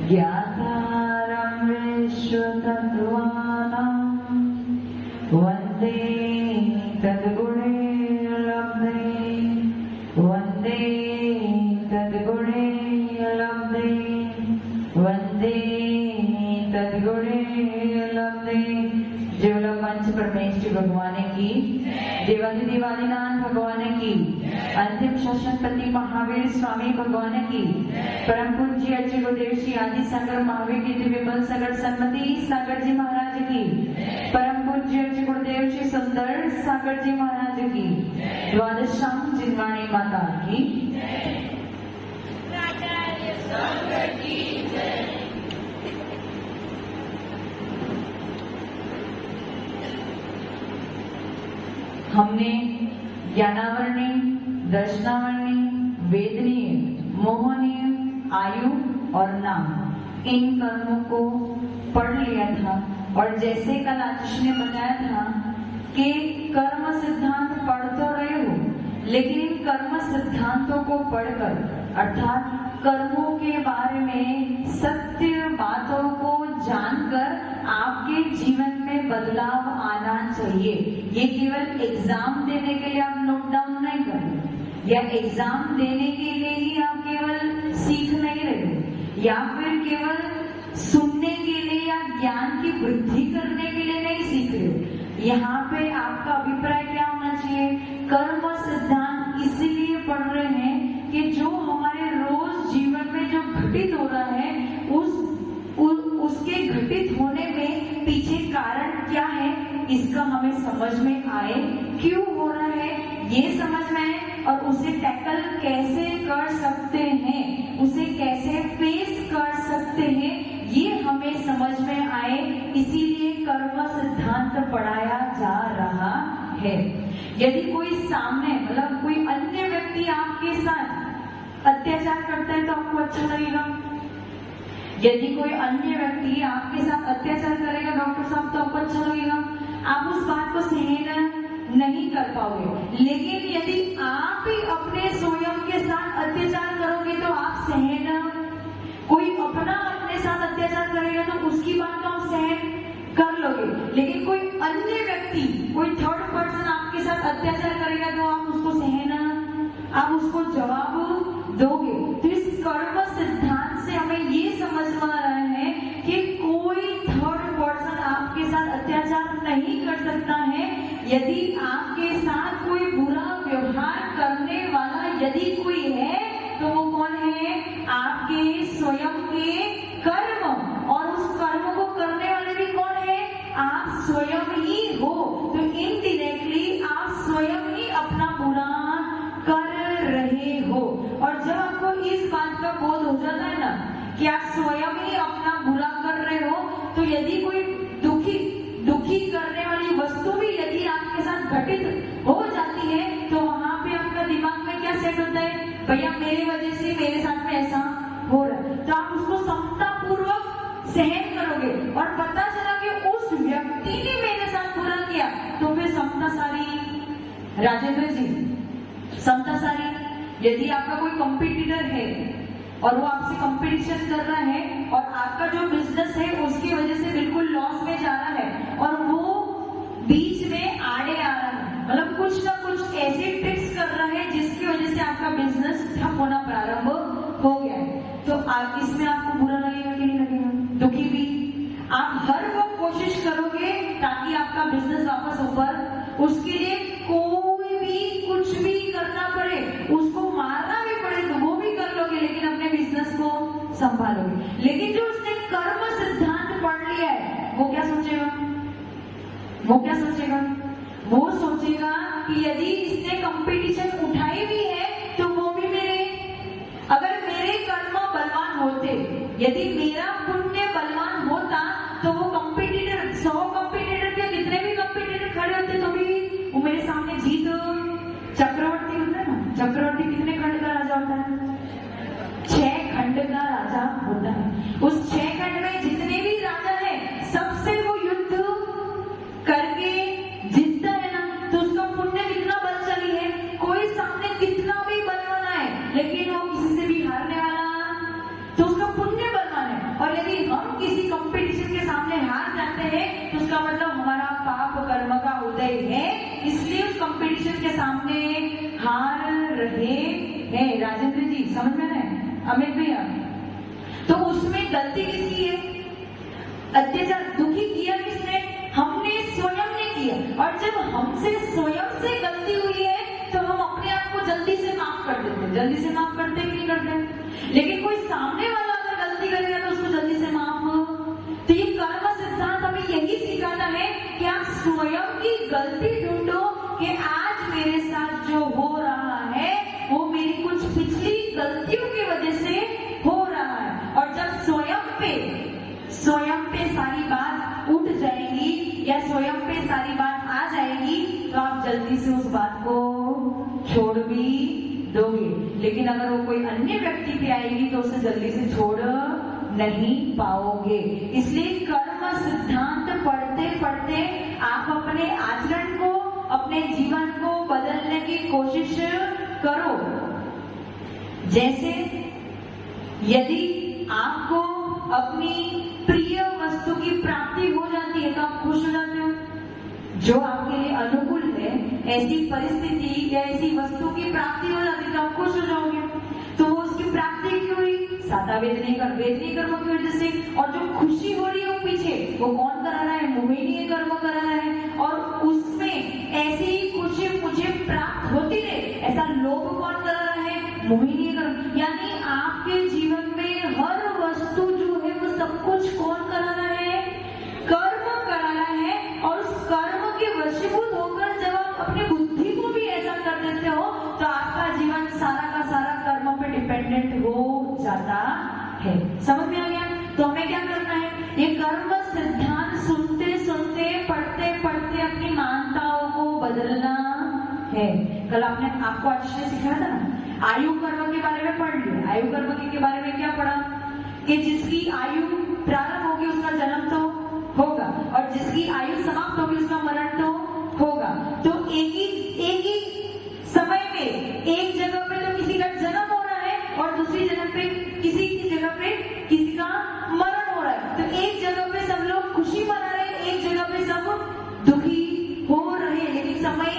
ज्ञातारं विश्वतत्त्वानां वन्दे तद्गुणे लब्धे वन्दे तद्गुणे लब्धे वन्दे तद्गुणे लब्धे। जय बोलो पंच परमेश्वर भगवान की, देवादि देवादिनाथ भगवान की, अंतिम शासनपति महावीर स्वामी भगवान की, परम पूज्य अच्युत गुरुदेव श्री आदि सागर महावीर की दिव्य सागर सन्मति सागर जी महाराज की, परम पूज्य अच्युत गुरुदेव श्री सुंदर सागर जी महाराज की, द्वादशाम जिनवाणी माता की। हमने ज्ञानावरणी, दर्शनावरणी, वेदनीय, मोहनीय, आयु और नाम, इन कर्मों को पढ़ लिया था। और जैसे कल आशीष ने बताया था कि कर्म सिद्धांत पढ़ तो रहे हो, लेकिन इन कर्म सिद्धांतों को पढ़कर अर्थात कर्मों के बारे में सत्य बातों को जानकर आपके जीवन में बदलाव आना चाहिए। ये केवल एग्जाम देने के लिए आप नोट डाउन नहीं कर रहे, या एग्जाम देने के लिए ही आप केवल सीख नहीं रहे, या फिर केवल सुनने के लिए या ज्ञान की वृद्धि करने के लिए नहीं सीख रहे हो। यहाँ पे आपका अभिप्राय क्या होना चाहिए? कर्म सिद्धांत इसीलिए पढ़ रहे हैं कि जो हमारे रोज जीवन में जो घटित हो रहा है उसके घटित होने में पीछे कारण क्या है, इसका हमें समझ में आए, क्यों हो रहा है ये समझ में आए, और उसे टैकल कैसे कर सकते हैं, उसे कैसे फेस कर सकते हैं, ये हमें समझ में आए। इसीलिए कर्म सिद्धांत पढ़ाया जा रहा है। यदि कोई सामने मतलब कोई अन्य व्यक्ति आपके साथ अत्याचार करता है तो आपको अच्छा लगेगा? यदि कोई अन्य व्यक्ति आपके साथ अत्याचार करेगा डॉक्टर साहब तो आपको अच्छा लगेगा? आप उस बात को सहन नहीं कर पाओगे। लेकिन यदि आप ही अपने स्वयं के साथ अत्याचार करोगे तो आप सहन, कोई अपना अपने साथ अत्याचार करेगा तो उसकी बात तो आप सहन कर लोगे, लेकिन कोई अन्य व्यक्ति, कोई थर्ड पर्सन आपके साथ अत्याचार करेगा तो आप उसको सहन, आप उसको जवाब दोगे। तो इस कर्म सिद्धांत से हमें ये समझ में आ रहा है कि कोई थर्ड पर्सन आपके साथ अत्याचार नहीं कर सकता है। यदि आपके साथ कोई बुरा व्यवहार करने वाला यदि कोई है तो वो कौन है? आपके स्वयं के कर्म, और उस कर्म को करने वाले भी कौन है? आप स्वयं ही हो। तो इनडायरेक्टली आप स्वयं ही अपना बुरा कर रहे हो। और जब आपको इस बात का बोध हो जाता है ना कि आप स्वयं ही अपना बुरा कर रहे हो, तो यदि कोई दुखी करने वाली वस्तु भी यदि आपके साथ घटित हो जाती है तो वहां पे आपका दिमाग में क्या सेट होता है? भैया मेरे वजह से मेरे साथ में ऐसा हो रहा है, तो आप उसको समता पूर्वक सहन करोगे। और पता चला कि उस व्यक्ति ने मेरे साथ बुरा किया तो फिर समता सारी। राजेंद्र जी, समता सारी। यदि आपका कोई कॉम्पिटिटर है और वो आपसे कंपटीशन कर रहा है और आपका जो बिजनेस है उसकी वजह से बिल्कुल लॉस में जा रहा है और वो बीच में आड़े आ रहा है, मतलब कुछ ना कुछ ऐसे ट्रिक्स कर रहा है जिसकी वजह से आपका बिजनेस ठप होना प्रारंभ हो गया है, तो आप इसमें आपको बुरा लगेगा कि नहीं लगेगा? दुखी भी। आप हर वो कोशिश करोगे ताकि आपका बिजनेस वापस ऊपर, उसके लिए कोई भी कुछ भी करना पड़े, उसको मारना भी पड़े तो वो भी कर लोगे, लेकिन अपने बिजनेस को संभालोगे। लेकिन जो उसने कर्म सिद्धांत पढ़ लिया है वो क्या सोचेगा? वो सोचेगा कि यदि इसने कंपटीशन उठाई भी है तो वो भी अगर मेरे कर्म बलवान होते, यदि मेरा पुण्य बलवान होता तो वो कंपटीटर 100 कंपटीटर के कितने भी कंपटीटर खड़े होते तो भी वो मेरे सामने जीत। चक्रवर्ती होता है ना, चक्रवर्ती कितने खंड का राजा होता है? 6 खंड का राजा होता है। उस 6 खंड में जितने भी राजा है सबसे वो युद्ध करके जीतता है ना, तो उसका पुण्य कितना बलशाली है। कोई सामने कितना भी बलवान है लेकिन वो किसी से भी हारने वाला तो उसका पुण्य बलवान है। और सामने हार रहे हैं। राजेंद्र जी समझ में आए? अमित भैया, तो उसमें गलती किसकी है? अत्याचार दुखी किया किसने? हमने स्वयं ने किया। और जब हमसे स्वयं से गलती हुई है तो हम अपने आप को जल्दी से माफ कर देते हैं। जल्दी से माफ करते हैं कि नहीं करते? लेकिन कोई सामने वाला अगर गलती करेगा तो उसको जल्दी से माफ। तो ये कर्म सिद्धांत हमें यही सिखाता है कि आप स्वयं की गलती ढूंढो कि आज मेरे साथ जो हो रहा है वो मेरी कुछ पिछली गलतियों की वजह से हो रहा है। और जब स्वयं पे सारी बात उठ जाएगी या स्वयं पे सारी बात आ जाएगी तो आप जल्दी से उस बात को छोड़ भी दोगे। लेकिन अगर वो कोई अन्य व्यक्ति पे आएगी तो उसे जल्दी से छोड़ नहीं पाओगे। इसलिए कर्म सिद्धांत पढ़ते पढ़ते आप अपने आचरण को, अपने जीवन को बदलने की कोशिश करो। जैसे यदि आपको अपनी प्रिय वस्तु की प्राप्ति हो जाती है तो आप खुश हो जाते हो। जो आपके लिए अनुकूल है ऐसी परिस्थिति या ऐसी वस्तु की प्राप्ति हो जाती है तो आप खुश हो जाओगे। तो वो उसकी प्राप्ति क्यों हुई? साता वेदनी कर्म की वजह से। और जो खुशी हो रही है वो पीछे वो कौन करा रहा है? मोहिनी कर्म करा रहा है। और उसमें ऐसी ही खुशी मुझे प्राप्त होती रहे ऐसा लोभ कौन करा रहा है? मोहिनी कर्म। यानी आपके जीवन में हर वस्तु जो है वो सब कुछ कौन करा रहा है? कर्म करा रहा है। और उस कर्म के वशीभूत होकर जब आप अपनी बुद्धि को भी ऐसा कर देते हो तो आपका जीवन सारा का सारा कर्म पे डिपेंडेंट हो जाता है। समझ में आ गया? तो हमें क्या करना है? ये कर्म सिद्धांत सुनते सुनते पढ़ते पढ़ते अपनी मान्यताओं को बदलना है। कल आपने आपको अच्छे से सिखाया था ना, आयु कर्म के बारे में पढ़ लिया। आयु कर्म के बारे में क्या पढ़ा? कि जिसकी आयु प्रारंभ होगी उसका जन्म तो होगा और जिसकी आयु समाप्त होगी उसका मरण तो होगा। तो एक ही समय में एक जगह पे तो किसी का जन्म हो रहा है और दूसरी जगह पे किसी की जगह पे किसी का मरण हो रहा है। तो एक जगह पे सब लोग खुशी मना रहे हैं, एक जगह पे सब दुखी हो रहे हैं, लेकिन समय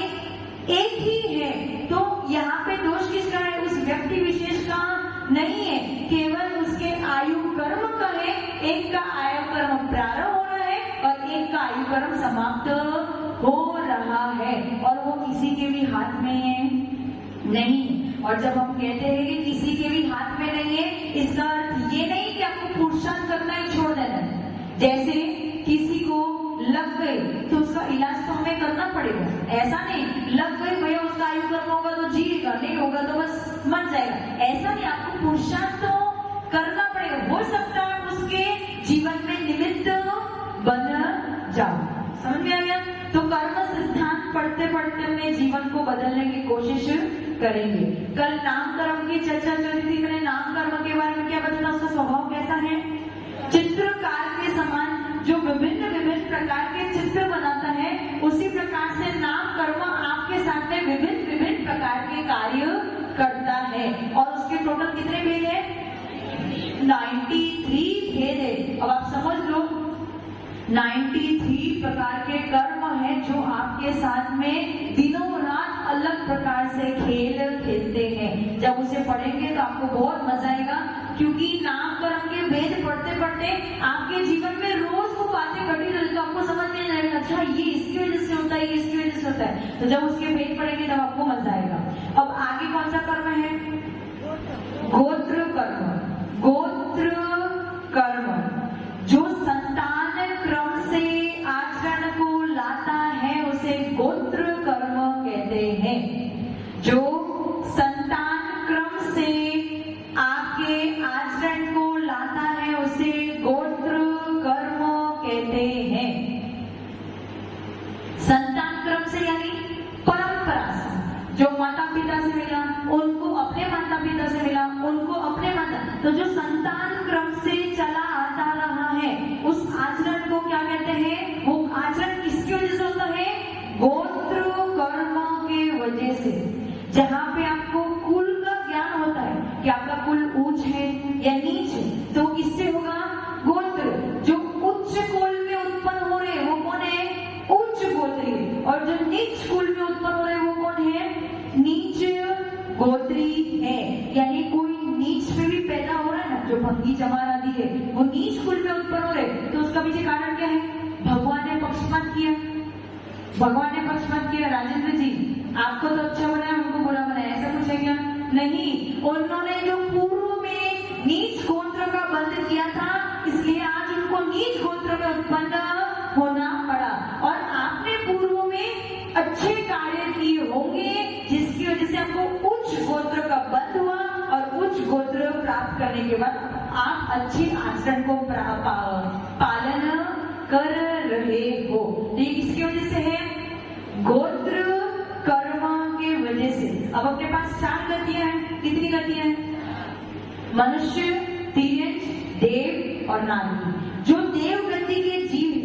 एक ही है। तो यहाँ पे दोष किसका है? उस व्यक्ति विशेष का नहीं है, केवल उसके आयु कर्म का है। एक का आयु कर्म प्रारंभ हो रहा है और एक का आयु कर्म समाप्त हो रहा है और वो किसी के भी हाथ में नहीं। और जब हम कहते हैं कि किसी के भी हाथ में नहीं है, इसका अर्थ ये नहीं कि आपको पुरुषार्थ करना ही छोड़ देना है। जैसे किसी को लग गई तो उसका इलाज तो हमें करना पड़ेगा। ऐसा नहीं लग गई भैया उसका आयु कर्म होगा तो जिएगा, नहीं होगा तो बस मर जाएगा। ऐसा नहीं, आपको पुरुषार्थ तो करना पड़ेगा। हो सकता है उसके जीवन में निमित्त बन जाओ। समझ में आ गया? तो कर्म सिद्धांत पढ़ते पढ़ते अपने जीवन को बदलने की कोशिश करेंगे। कल नाम कर्म की चर्चा चल रही थी। मैंने नाम कर्म के बारे में क्या बताया? उसका स्वभाव कैसा है? चित्रकार के समान जो विभिन्न विभिन्न प्रकार के चित्र बनाता है उसी प्रकार से नाम कर्म आपके सामने विभिन्न विभिन्न प्रकार के कार्य करता है। और उसके टोटल कितने भेद है? 93 भेद है। अब आप समझ लो 93 प्रकार के कर्म है जो आपके साथ में दिनों रात अलग प्रकार से खेल खेलते हैं। जब उसे पढ़ेंगे तो आपको बहुत मजा आएगा, क्योंकि नाम कर्म के भेद पढ़ते पढ़ते आपके जीवन में रोज वो बातें घटी रहती तो आपको समझ में आएगा, अच्छा ये इसकी वजह से होता है, ये इसकी वजह से होता है। तो जब उसके भेद पढ़ेंगे तब आपको मजा आएगा। अब आगे कौन सा कर्म है? गोत्र कर्म। गोत्र कर्म जो संतान क्रम से आचरण को लाता है उसे गोत्र कर्म कहते हैं। जो संतान क्रम से आपके आचरण को लाता है उसे गोत्र कर्म कहते हैं। संतान क्रम से यानी परंपरा से, जो माता पिता से मिला उनको अपने माता पिता से मिला उनको अपने माता, तो जो संतान क्रम से चला आता रहा है उस आचरण को क्या कहते हैं? वो आचरण किसकी वजह से होता है? गोत्र कर्म के वजह से। जहाँ पे आपको कुल का ज्ञान होता है कि आपका कुल ऊंच है या नीच है, तो किससे होगा? गोत्र। जो उच्च कुल में उत्पन्न हो रहे वो कौन है? उच्च गोत्री। और जो नीच कुल में उत्पन्न हो रहे वो कौन है? गोत्री है, यानी कोई नीच में भी पैदा हो रहा है ना, जो भंगी जमार आदि है वो नीच कुल में उत्पन्न हो रहे, तो उसका पीछे कारण क्या है? भगवान ने पक्षपात किया, भगवान ने पक्षपात किया। राजेंद्र जी आपको तो अच्छा बनाया, हमको बुरा बनाया, ऐसा कुछ है क्या? नहीं, उन्होंने जो पूर्व में नीच गोत्र का बंध किया था, इसलिए आज उनको नीच गोत्र में उत्पन्न होना पड़ा। और आपने पूर्व में अच्छे कार्य किए होंगे जिसकी वजह से आपको उच्च गोत्र का बंध हुआ, और उच्च गोत्र प्राप्त करने के बाद आप अच्छे आचरण को पालन कर रहे हो। ये किसकी वजह से है? गोत्र कर्म के वजह से। अब अपने पास 4 गतियां हैं। कितनी गतियां हैं? मनुष्य, तिर्यंच, देव और नारी। जो देव गति के जीव है,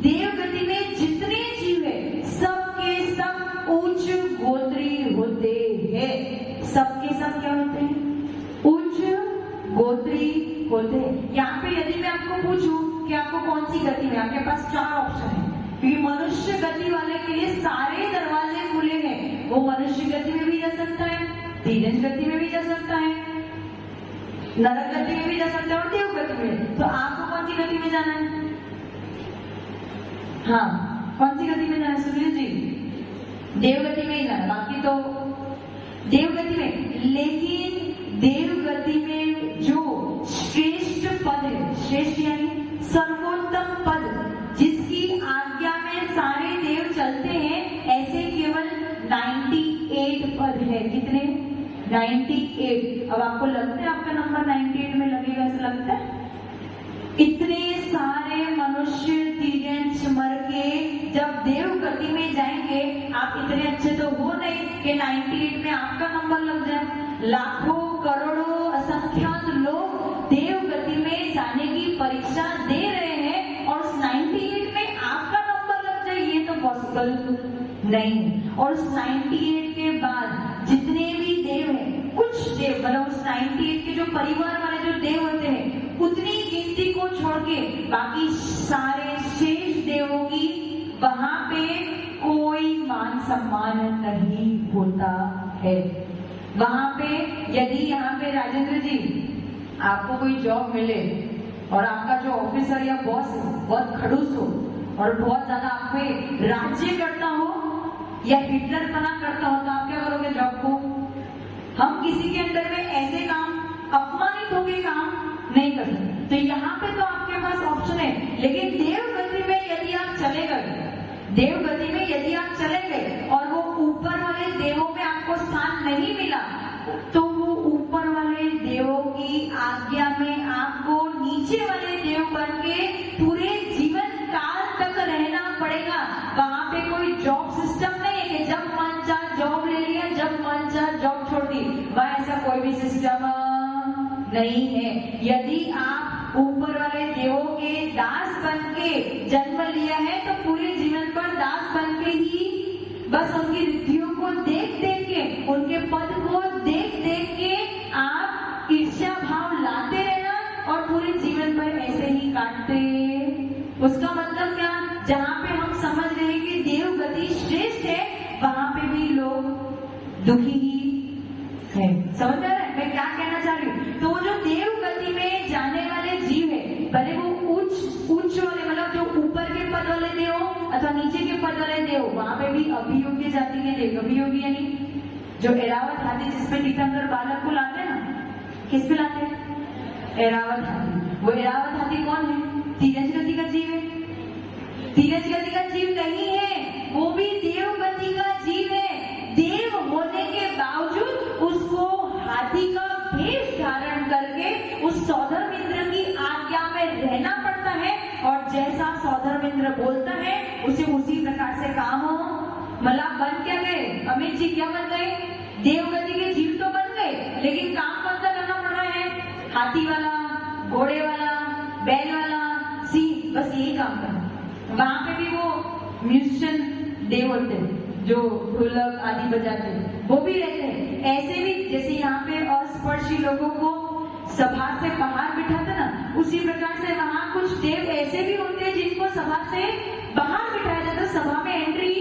देव गति में जितने जीव है सबके सब उच्च गोत्री होते हैं। सबके सब क्या होते हैं? उच्च गोत्री होते हैं। यहाँ पे यदि मैं आपको पूछूं कि आपको कौन सी गति में, आपके पास 4 ऑप्शन है, क्योंकि मनुष्य गति वाले के लिए सारे दरवाजे खुले हैं। वो मनुष्य गति में भी जा सकता है, तिर्यंच गति में भी जा सकता है, नरक गति में भी जा सकता है और देव गति में। तो आपको कौन सी गति में जाना है? हाँ, कौन सी गति में जाना है सुनील जी? देव गति में ही जाना, बाकी तो देव गति में। लेकिन देव गति में जो श्रेष्ठ पद है, श्रेष्ठ यानी सर्वोत्तम पद, जिसकी आज्ञा में सारे देव चलते हैं, ऐसे केवल 98 पद है। कितने? 98। अब आपको लगता है आपका नंबर 98 में लगेगा, ऐसा लगता है? इतने सारे मनुष्य तिर्यंच मर के जब देव गति में जाएंगे, आप इतने अच्छे तो हो नहीं कि 98 में आपका नंबर लग जाए। लाखों करोड़ों असंख्यात लोग देव गति में जाने की परीक्षा दे रहे हैं और उस 98 में आपका नंबर लग जाए, ये तो पॉसिबल नहीं। और उस 98 के बाद जितने भी देव हैं, कुछ देव मतलब उस 98 के जो परिवार वाले जो देव होते हैं, उतनी गिनती को छोड़ के बाकी सारे शेष देवों की वहां पे कोई मान सम्मान नहीं होता है। वहां पे यदि यहाँ पे राजेंद्र जी आपको कोई जॉब मिले और आपका जो ऑफिसर या बॉस बहुत खड़ूस हो और बहुत ज्यादा आप पे राज्य करता हो या हिटलर पना करता हो, तो आप क्या करोगे? जॉब को हम किसी के अंदर में ऐसे काम, अपमानित होके काम नहीं कर सकते। तो यहाँ पे तो आपके पास ऑप्शन है। लेकिन देव गति में यदि आप चले गए, देव गति में यदि आप चले गए और वो ऊपर वाले देवों में आपको स्थान नहीं मिला, तो वो ऊपर वाले देवों की आज्ञा में आपको नीचे वाले देव बन के पूरे जीवन काल तक रहना पड़ेगा। वहां पे कोई जॉब सिस्टम नहीं है कि जब मन चाह जॉब ले लिया, जब मन चाह जॉब छोड़ दी। वहां ऐसा कोई भी सिस्टम नहीं है। यदि आप ऊपर वाले देवों के दास बन के जन्म लिया है, तो पूरे जीवन पर दास बन के ही बस उनकी रिद्धियों को देख देख के, उनके पद को देख देख के आप ईर्ष्या भाव लाते रहना और पूरे जीवन पर ऐसे ही काटते। उसका मतलब क्या? जहाँ पे हम समझ रहे हैं कि देव गति श्रेष्ठ है, वहां पे भी लोग दुखी ही है। समझ में आ रहा है मैं क्या कहना चाह रही हूँ? तो जो देव गति में जाने वाले जीव है, भले वो उच्च वाले मतलब जो ऊपर के पद वाले देव अथवा नीचे के पद वाले देव, वहां पे भी अभियोग्य जाति के देव। अभियोगी यानी जो एरावत हाथी जिसपे तीर्थंकर बालक को लाते हैं ना, किस पे लाते हैं? एरावत हाथी। वो एरावत हाथी कौन है? तिर्यंच गति का जीव है। तिर्यंच गति का जीव नहीं है, वो भी देव गति का जीव है। देव होने के बावजूद उसको हाथी का भेष धारण करके उस सौधर्मिंद्र की आज्ञा में रहना पड़ता है, और जैसा सौधर्मिंद्र बोलता है उसे उसी प्रकार से काम हो। मतलब बन क्या गए? अमित जी क्या बन गए? देवगति के जीव तो बन गए, लेकिन काम कौन सा करना पड़ रहा है? हाथी वाला, घोड़े वाला, बैल वाला, सिंह, बस यही काम करना। वहां पे भी वो म्यूजिशियन देव होते हैं जो ढोलक आदि बजाते हैं, वो भी रहते हैं। ऐसे भी जैसे यहाँ पे अस्पर्शी लोगों को सभा से बाहर बिठाते ना, उसी प्रकार से वहाँ कुछ देव ऐसे भी होते हैं जिनको सभा से बाहर बिठाया जाता है। सभा में एंट्री,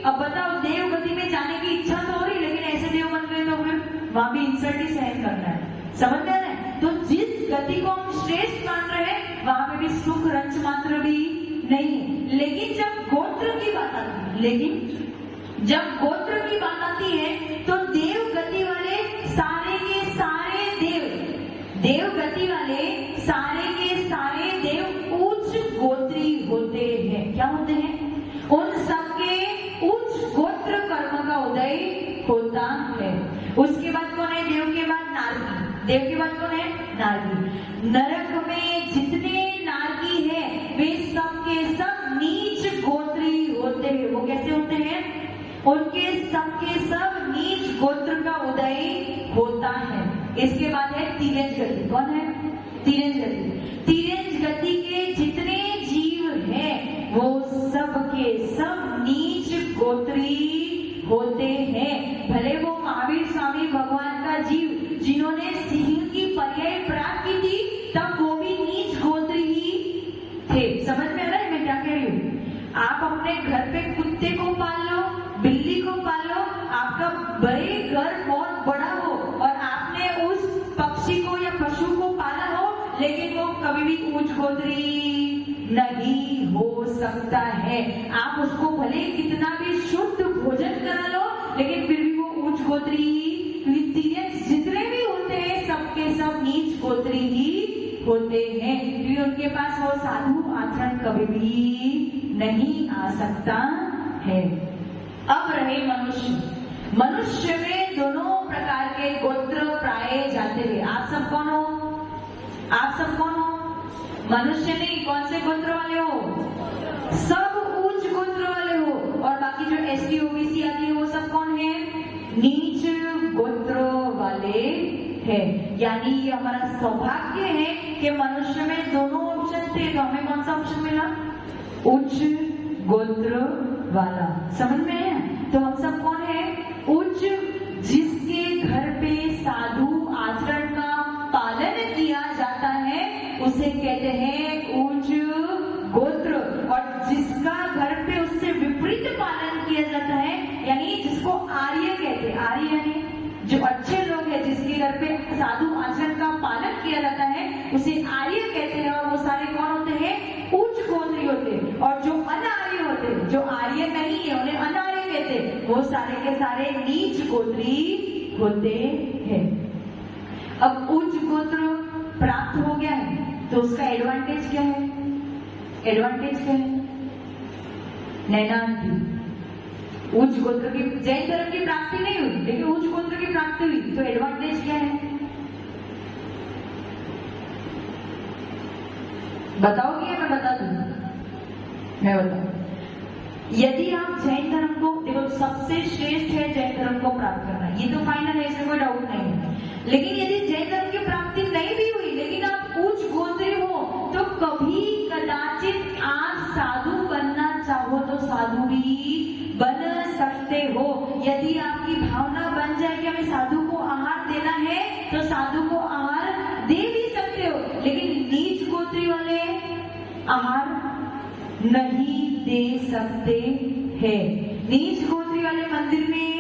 अब बताओ देव गति में जाने की इच्छा तो हो रही, लेकिन ऐसे देव बन गए तो फिर वहां भी इंसल्ट ही सहन करना है। समझ में आ रहा है? तो जिस गति को हम श्रेष्ठ मान रहे हैं वहां पे भी सुख रंच मात्र भी नहीं है। लेकिन जब गोत्र की बात आती है तो देव गति वाले सारे के सारे देव गति वाले सारे के सारे देव उच्च गोत्री होते हैं। क्या होते हैं? उन सबके उच्च गोत्र कर्म का उदय होता है। उसके बाद कौन है? देव के बाद नारकी। देव के बाद कौन है? नारकी। नरक में जितने नारकी है वे सब के सब नीच गोत्री होते हैं। वो कैसे होते हैं? उनके सबके सब नीच गोत्र का उदय होता है। इसके बाद है तिर्यंज गति। कौन है? तिर्यंज गति। तिर्यंज गति के जितने जीव हैं वो सब के सब नीच गोत्री होते हैं। भले वो महावीर स्वामी भगवान का जीव जिन्होंने सिंह की पर्याय प्राप्त की थी तब वो भी नीच गोत्री ही थे। समझ में आ रहा है मैं क्या कह रही हूँ? आप अपने घर पे कुत्ते को पाल लो, बिल्ली को पाल लो, आपका बड़े घर बहुत बड़ा हो और आपने उस पक्षी को या पशु को पाला हो लेकिन वो कभी भी उच्च गोत्री नहीं हो सकता है। आप उसको भले कितना भी शुद्ध भोजन करा लो लेकिन फिर भी वो उच्च गोत्री, जितने भी होते हैं सबके सब नीच गोत्री ही होते हैं क्योंकि उनके पास वो साधु आचरण कभी भी नहीं आ सकता है। अब रहे मनुष्य में दोनों प्रकार के गोत्र पाए जाते हैं। आप सब कौन हो? मनुष्य नहीं, कौन से गोत्र वाले हो? सब उच्च गोत्र वाले हो। और बाकी जो एसटी ओबीसी आती है वो सब कौन है? नीच गोत्र वाले हैं। यानी ये हमारा सौभाग्य है कि मनुष्य में दोनों ऑप्शन थे तो हमें कौन सा ऑप्शन मिला? उच्च गोत्र वाला। समझ में है? तो हम सब कौन है? उच्च। जिसके घर पे साधु आचरण का पालन किया जाता है उसे कहते हैं उच्च गोत्र। और जिसका घर पे उससे विपरीत पालन किया जाता है यानी जिसको आर्य कहते हैं, आर्य यानी जो अच्छे लोग हैं जिसके घर पे साधु आचरण का पालन किया जाता है उसे आर्य कहते हैं। और वो सारे कौन होते हैं? उच्च गोत्री होते हैं। और जो अनार्य होते हैं, जो आर्य नहीं है उन्हें अनार्य कहते हैं, वो सारे के सारे नीच गोत्री होते हैं। अब उच्च गोत्र प्राप्त हो गया है तो उसका एडवांटेज क्या है? नैनांती उच्च गोत्र की, जैन धर्म की प्राप्ति नहीं हुई लेकिन उच्च गोत्र की प्राप्ति हुई तो एडवांटेज क्या है? बताओगे या मैं बता दूं? मैं बताऊं। यदि आप जैन धर्म को देखो, सबसे श्रेष्ठ है जैन धर्म को प्राप्त करना, ये तो फाइनल है, इसमें कोई डाउट नहीं है। लेकिन यदि जैन धर्म की प्राप्ति नहीं भी हुई लेकिन आप उच्च गोत्री हो तो कभी कदाचित आप साधु बनना चाहो तो साधु भी बन सकते हो। यदि आपकी भावना बन जाए कि हमें साधु को आहार देना है तो साधु को आहार दे भी सकते हो। लेकिन नीच गोत्री वाले आहार नहीं दे सकते हैं। नीच गोत्री वाले मंदिर में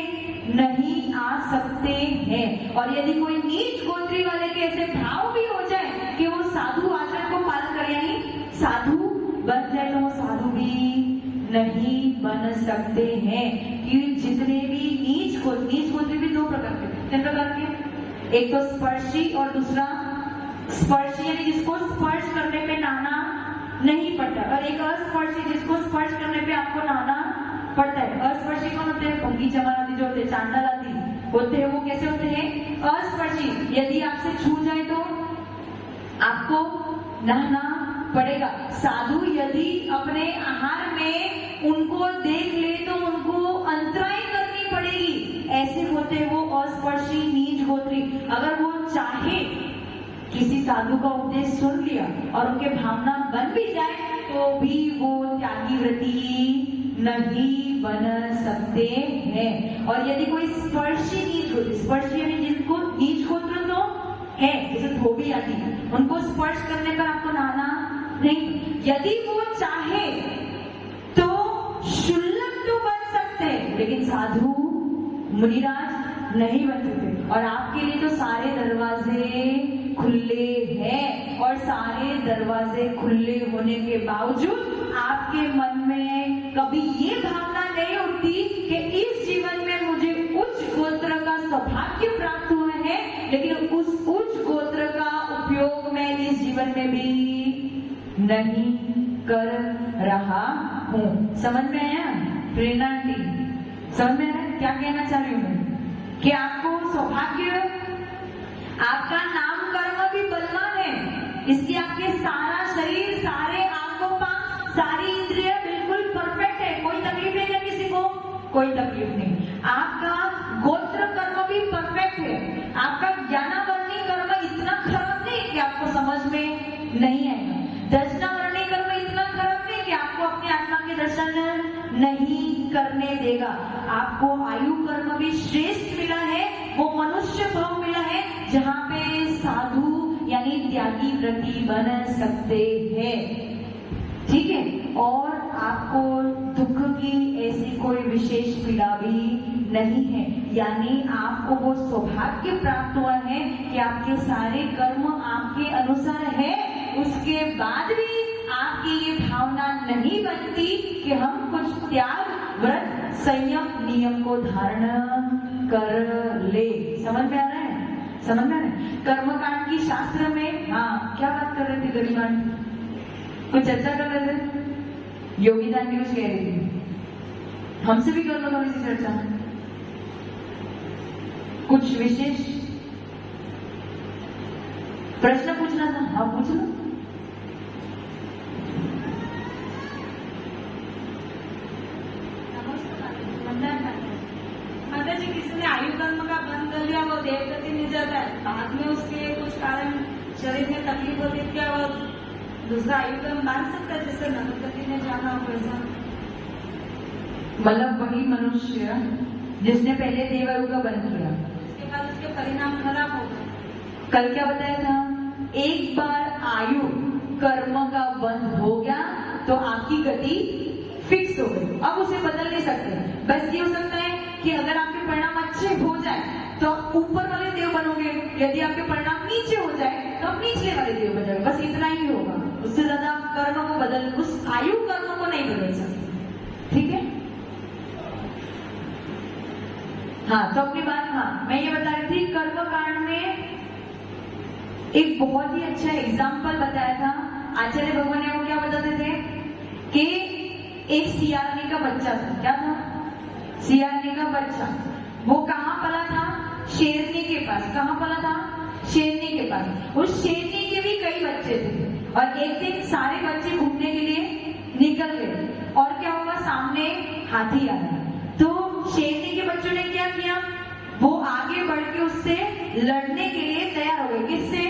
नहीं आ सकते हैं। और यदि कोई नीच गोत्री वाले के ऐसे भाव भी हो जाए कि वो साधु आचरण को पालन करे यानी साधु बन जाए तो वो साधु भी नहीं बन सकते हैं। कि जितने भी नीच गोत्री भी दो प्रकार के, कितने प्रकार के? एक तो स्पर्शी और दूसरा स्पर्शी यानी जिसको स्पर्श करने पे नहाना नहीं पड़ता, और एक अस्पर्शी जिसको स्पर्श करने पे आपको नहाना पड़ता है। अस्पर्शी कौन होते हैं? भंगी जमानाती जो होते हैं, चांडाल आदि होते हैं, वो कैसे होते हैं? अस्पर्शी। यदि आपसे छू जाए तो आपको नहाना पड़ेगा। साधु यदि अपने आहार में उनको देख ले तो उनको अंतराय करनी पड़ेगी। ऐसे होते हैं वो अस्पर्शी नीच गोत्री। अगर वो चाहे किसी साधु का उपदेश सुन लिया और उनके भावना बन भी जाए तो भी वो त्यागी व्रती नहीं बन सकते हैं। और यदि कोई स्पर्शी नीच गोत्री, स्पर्शी यानी जिनको नीच गोत्र तो है जैसे धोबी आदि, उनको स्पर्श करने पर आपको नहाना नहीं। यदि वो चाहे तो शुल्लक तो बन सकते हैं लेकिन साधु मुनिराज नहीं बन सकते। और आपके लिए तो सारे दरवाजे खुले हैं, और सारे दरवाजे खुले होने के बावजूद आपके मन में कभी ये भावना नहीं उठती कि इस जीवन में मुझे उच्च गोत्र का सौभाग्य प्राप्त हुआ है, लेकिन उस उच्च गोत्र का उपयोग मैं इस जीवन में भी नहीं कर रहा हूँ। समझ में आया प्रेरणा आंटी? समझ में आया क्या कहना चाह रही हूँ मैं? कि आपको सौभाग्य, आपका नाम कर्म भी बलवान है, इसकी आपके सारा शरीर, सारे आंखों का, सारी इंद्रिय बिल्कुल परफेक्ट है, कोई तकलीफ नहीं है किसी को, कोई तकलीफ नहीं। आपका गोत्र कर्म भी परफेक्ट है, आपका ज्ञानावर्णी कर्म इतना खराब नहीं कि आपको समझ में नहीं आएगा, दर्शनावर्णी कर्म इतना खराब नहीं कि आपको अपनी आत्मा के दर्शन नहीं करने देगा। आपको आयु कर्म भी श्रेष्ठ मिला है, वो मनुष्य भाव मिला है जहाँ पे साधु यानी त्यागी व्रती बन सकते हैं, ठीक है। और आपको दुख की ऐसी कोई विशेष पीड़ा भी नहीं है, यानी आपको वो सौभाग्य प्राप्त हुआ है कि आपके सारे कर्म आपके अनुसार है, उसके बाद भी आपकी ये भावना नहीं बनती कि हम कुछ त्याग व्रत संयम नियम को धारण कर ले। समझ में आ रहा है? समझ में आ रहा है? कर्मकांड की शास्त्र में, हाँ क्या बात कर रहे थे गरिमांड? कुछ चर्चा कर रहे थे? योगिता ने कुछ कह रही थी, हमसे भी कर लो थोड़ी सी चर्चा, कुछ विशेष प्रश्न पूछना था? हाँ पूछ लो। माता जी, किसी ने आयु कर्म का बंद कर लिया, वो देवगति नहीं जाता है, बाद में उसके कुछ कारण शरीर में तकलीफ होती है, क्या वो दूसरा आयु कर्म बांध सकता है जैसे नरगति ने जाना हो वैसा? मतलब वही मनुष्य जिसने पहले देवायु का बंद किया, उसके बाद उसके परिणाम खराब हो गए। कल क्या बताया था? एक बार आयु कर्म का बंद हो गया तो आपकी गति फिक्स हो गई, अब उसे बदल नहीं सकते। बस ये हो सकता है कि अगर आपके परिणाम अच्छे हो जाए तो आप ऊपर वाले देव बनोगे, यदि आपके परिणाम नीचे हो जाए तो आप निचले वाले देव बन जाओगे, बस इतना ही होगा। उससे ज्यादा आप कर्म को बदल, उस आयु कर्म को नहीं बदल सकते, ठीक है। हाँ तो अपनी बात, हाँ मैं ये बता रही थी, कर्म कांड में एक बहुत ही अच्छा एग्जाम्पल बताया था आचार्य भगवान ने। वो क्या बताते थे कि एक सियारनी का बच्चा था। क्या था? सियारनी का बच्चा। वो कहाँ पला था? शेरनी के पास। कहाँ पला था? शेरनी के पास। उस शेरनी के भी कई बच्चे थे, और एक दिन सारे बच्चे घूमने के लिए निकल गए, और क्या हुआ, सामने हाथी आया। तो शेरनी के बच्चों ने क्या किया, वो आगे बढ़ के उससे लड़ने के लिए तैयार हो गए। किससे?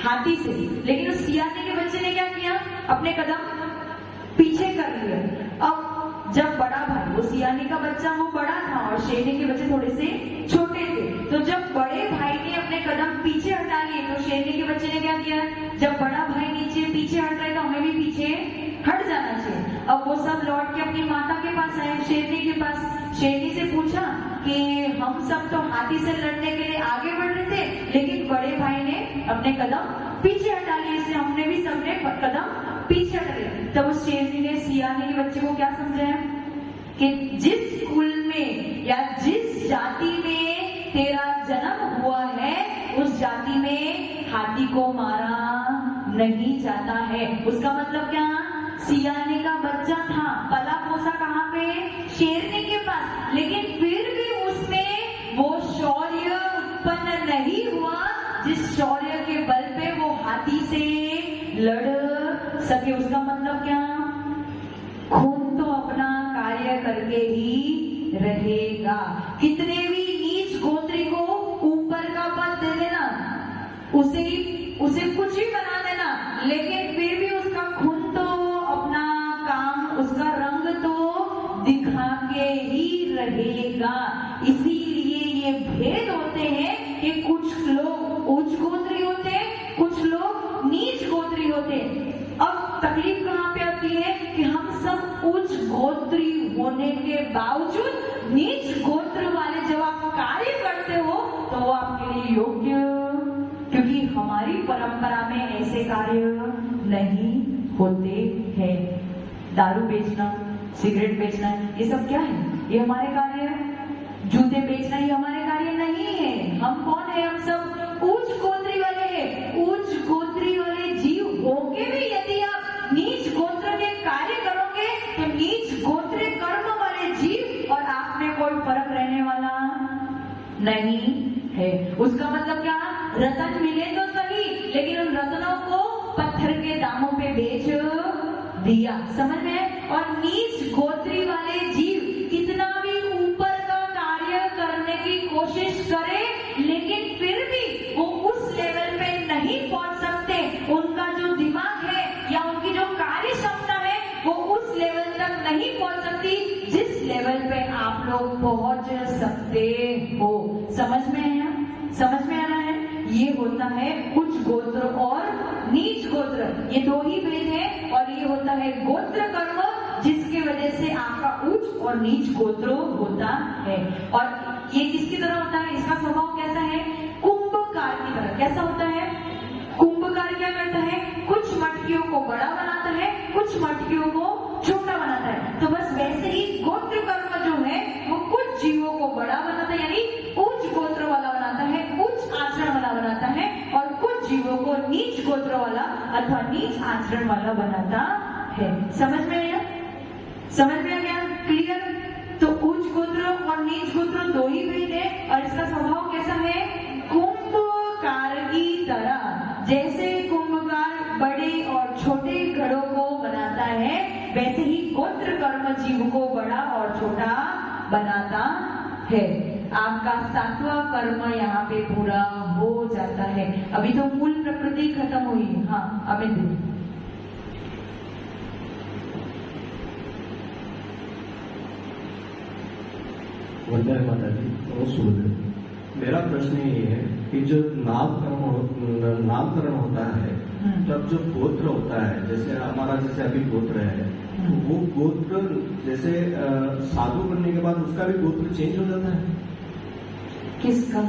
हाथी से। लेकिन उस सियारनी के बच्चे ने क्या किया, अपने कदम पीछे कर लिए। अब जब बड़ा भाई, वो सियारनी का बच्चा वो बड़ा था और शेरनी के बच्चे थोड़े से छोटे थे, तो जब बड़े भाई ने अपने कदम पीछे हटा लिए तो शेरनी के बच्चे ने क्या किया, जब बड़ा भाई नीचे पीछे हट रहा है तो हमें भी पीछे हट जाना चाहिए। अब वो सब लौट के अपनी माता के पास आए, शेरनी के पास। शेरनी से पूछा कि हम सब तो हाथी से लड़ने के लिए आगे बढ़ रहे थे, लेकिन बड़े भाई ने अपने कदम पीछे हटा लिए, इसलिए हमने भी सबने कदम पीछे हट गए। तब उस शेरनी ने सियारनी के बच्चे को क्या समझाया कि जिस कुल में या जिस जाति में तेरा जन्म हुआ है, उस जाति में हाथी को मारा नहीं जाता है। उसका मतलब क्या, सियारनी का बच्चा था, पला पोसा कहाँ पे, शेरनी के पास, लेकिन फिर भी उसमें वो शौर्य उत्पन्न नहीं हुआ जिस शौर्य के बल पे वो हाथी से लड़ सके। उसका मतलब क्या, खून तो अपना कार्य करके ही रहेगा। कितने भी नीच गोत्री को ऊपर का पद दे देना, उसे कुछ भी बना देना, लेकिन फिर भी उसका खून तो अपना काम, उसका रंग तो दिखा के ही रहेगा। इसीलिए ये भेद होते हैं कि कुछ लोग उच्च गोत्री होते हैं, कुछ लोग नीच गोत्री होते हैं। अब तकलीफ कहाँ पे आती है कि हम सब उच्च गोत्री होने के बावजूद नीच गोत्र वाले जब आप कार्य करते हो आपके लिए योग्य, क्योंकि हमारी परंपरा में ऐसे कार्य नहीं होते हैं। दारू बेचना, सिगरेट बेचना, ये सब क्या है? ये हमारे कार्य है। जूते बेचना ये हमारे कार्य नहीं है। हम कौन है? हम सब उच्च गोत्री वाले हैं। उच्च गोत्री वाले जीव होके भी यदि आप नीच गोत्र के कार्य करोगे तो नीच गोत्र कर्म वाले जीव और आप में कोई फर्क रहने वाला नहीं है। उसका मतलब क्या? रतन मिले तो सही, लेकिन उन रत्नों को पत्थर के दामों पे बेच दिया। समझ में? और नीच गोत्री वाले जीव कितना भी ऊपर का कार्य करने की कोशिश करे, लेकिन फिर भी वो उस लेवल पे नहीं पहुंच सकते। उनका जो दिमाग है या उनकी जो कार्य क्षमता है वो उस लेवल तक नहीं पहुंच सकती जिस लेवल पे आप लोग पहुंच सकते हो। समझ में है? समझ में आ रहा है? ये होता है उच्च गोत्र और नीच गोत्र, ये दो ही भेद है। और ये होता है गोत्र कर्म, जिसकी वजह से आपका उच्च और नीच गोत्र होता है। और ये किसकी तरह होता है? इसका स्वभाव कैसा है? कुंभकार की तरह। कैसा होता है? कुंभकार क्या करता है? कुछ मटकियों को बड़ा बनाता है, कुछ मटकियों को छोटा बनाता है। तो बस वैसे ही गोत्र कर्म जो है वो कुछ जीवों को बड़ा बनाता है, यानी उच्च गोत्र वाला बनाता है, उच्च आचरण वाला बनाता है, और कुछ जीवों को नीच गोत्र वाला अथवा नीच आचरण वाला बनाता है। समझ में आया? समझ में आ गया? क्लियर? तो उच्च गोत्र और नीच गोत्र दो ही भेद है। और इसका स्वभाव कैसा है? कुंभकार की तरह। जैसे कुंभकार बड़े और छोटे घड़ों को बनाता है, वैसे ही गोत्र कर्म जीव को बड़ा और छोटा बनाता है। आपका 7वां कर्म यहाँ पे पूरा हो जाता है। अभी तो मूल प्रकृति खत्म हुई है। हाँ, अमित वंदे माता जी, बहुत सुंदर। मेरा प्रश्न ये है कि जो नामकरण होता है, तब जो गोत्र होता है, जैसे हमारा जैसे अभी गोत्र है, तो वो गोत्र जैसे साधु बनने के बाद उसका भी गोत्र चेंज हो जाता है? किसका?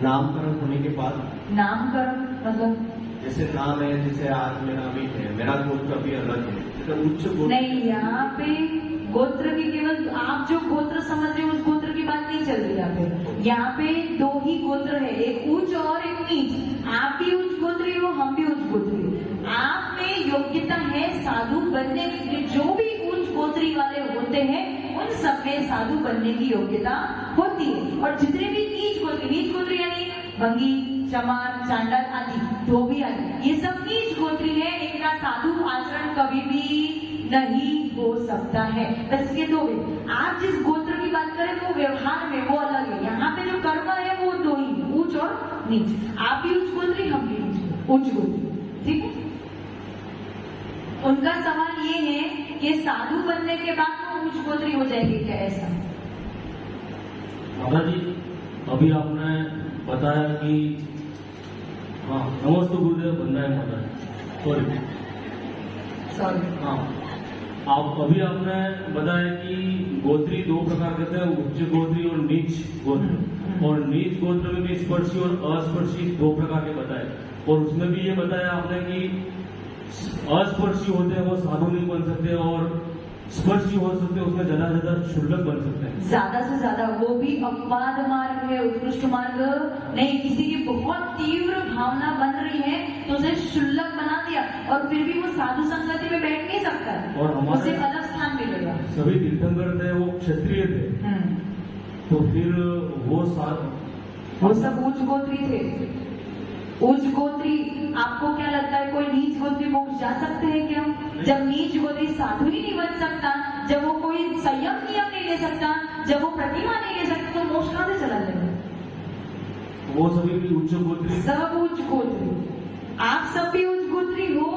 नामकरण होने के बाद। नामकरण मतलब? जैसे नाम है, जैसे आज मेरा अमित है, मेरा गोत्र अभी अलग है, जैसे उच्च गोत्र नहीं। यहाँ पे गोत्र की केवल आप जो गोत्र समझ रहे हो उस गोत्र की बात नहीं चल रही। यहाँ पे दो ही गोत्र है, एक उच्च और एक नीच। आप भी उच्च गोत्री हो, हम भी उच्च गोत्री। आप में योग्यता है साधु बनने की। जो भी उच्च गोत्री वाले होते हैं उन सब में साधु बनने की योग्यता होती है। और जितने भी नीच गोत्री यानी भंगी, चमार, चांडाल आदि, धोबी आदि, ये सब नीच गोत्री है। इनका साधु आचरण कभी भी नहीं हो सकता है। बस ये दो है। आप जिस गोत्र की बात करें वो व्यवहार में वो अलग है। यहाँ पे जो कर्म है वो दो ही, उच्च और नीच। आप भी उच्च गोत्री, हम भी उच्च गोत्री। ठीक है? उनका सवाल ये है कि साधु बनने के बाद वो उच्च गोत्री हो जाएंगे क्या? ऐसा माता जी, अभी आपने बताया कि हाँ, नमस्ते गुरुदेव, बनना है माता जी। सॉरी। हाँ, अभी आपने बताया कि गोत्री दो प्रकार के हैं, उच्च गोत्री और नीच गोत्र। और नीच गोत्र में भी स्पर्शी और अस्पर्शी दो प्रकार के बताए। और उसमें भी ये बताया आपने कि अस्पर्शी होते हैं वो साधु नहीं बन सकते, और स्पर्शी हो सकते हैं उसमें ज्यादा क्षुल्लक बन सकते हैं। ज्यादा से ज्यादा वो भी अपवाद मार्ग है, उत्कृष्ट मार्ग नहीं। किसी की बहुत तीव्र भावना बन रही है तो उसे क्षुल्लक बना दिया, और फिर भी वो साधु संगति में बैठ नहीं सकता, और उसे अलग स्थान मिलेगा। सभी तीर्थंकर थे, वो क्षत्रिय थे, तो फिर वो सब उच्च गोत्री थे। उच्च गोत्री, आपको क्या लगता है कोई नीच गोत्री मोक्ष जा सकते हैं क्या? जब नीच गोत्री साधु ही नहीं बन सकता, जब वो कोई संयम नियम नहीं ले सकता, जब वो प्रतिमा नहीं ले सकता, तो मोक्ष कहां से चला जाएगा? वो सभी भी उच्च गोत्री, सब उच्च गोत्री। आप सब भी उच्च गोत्री हो।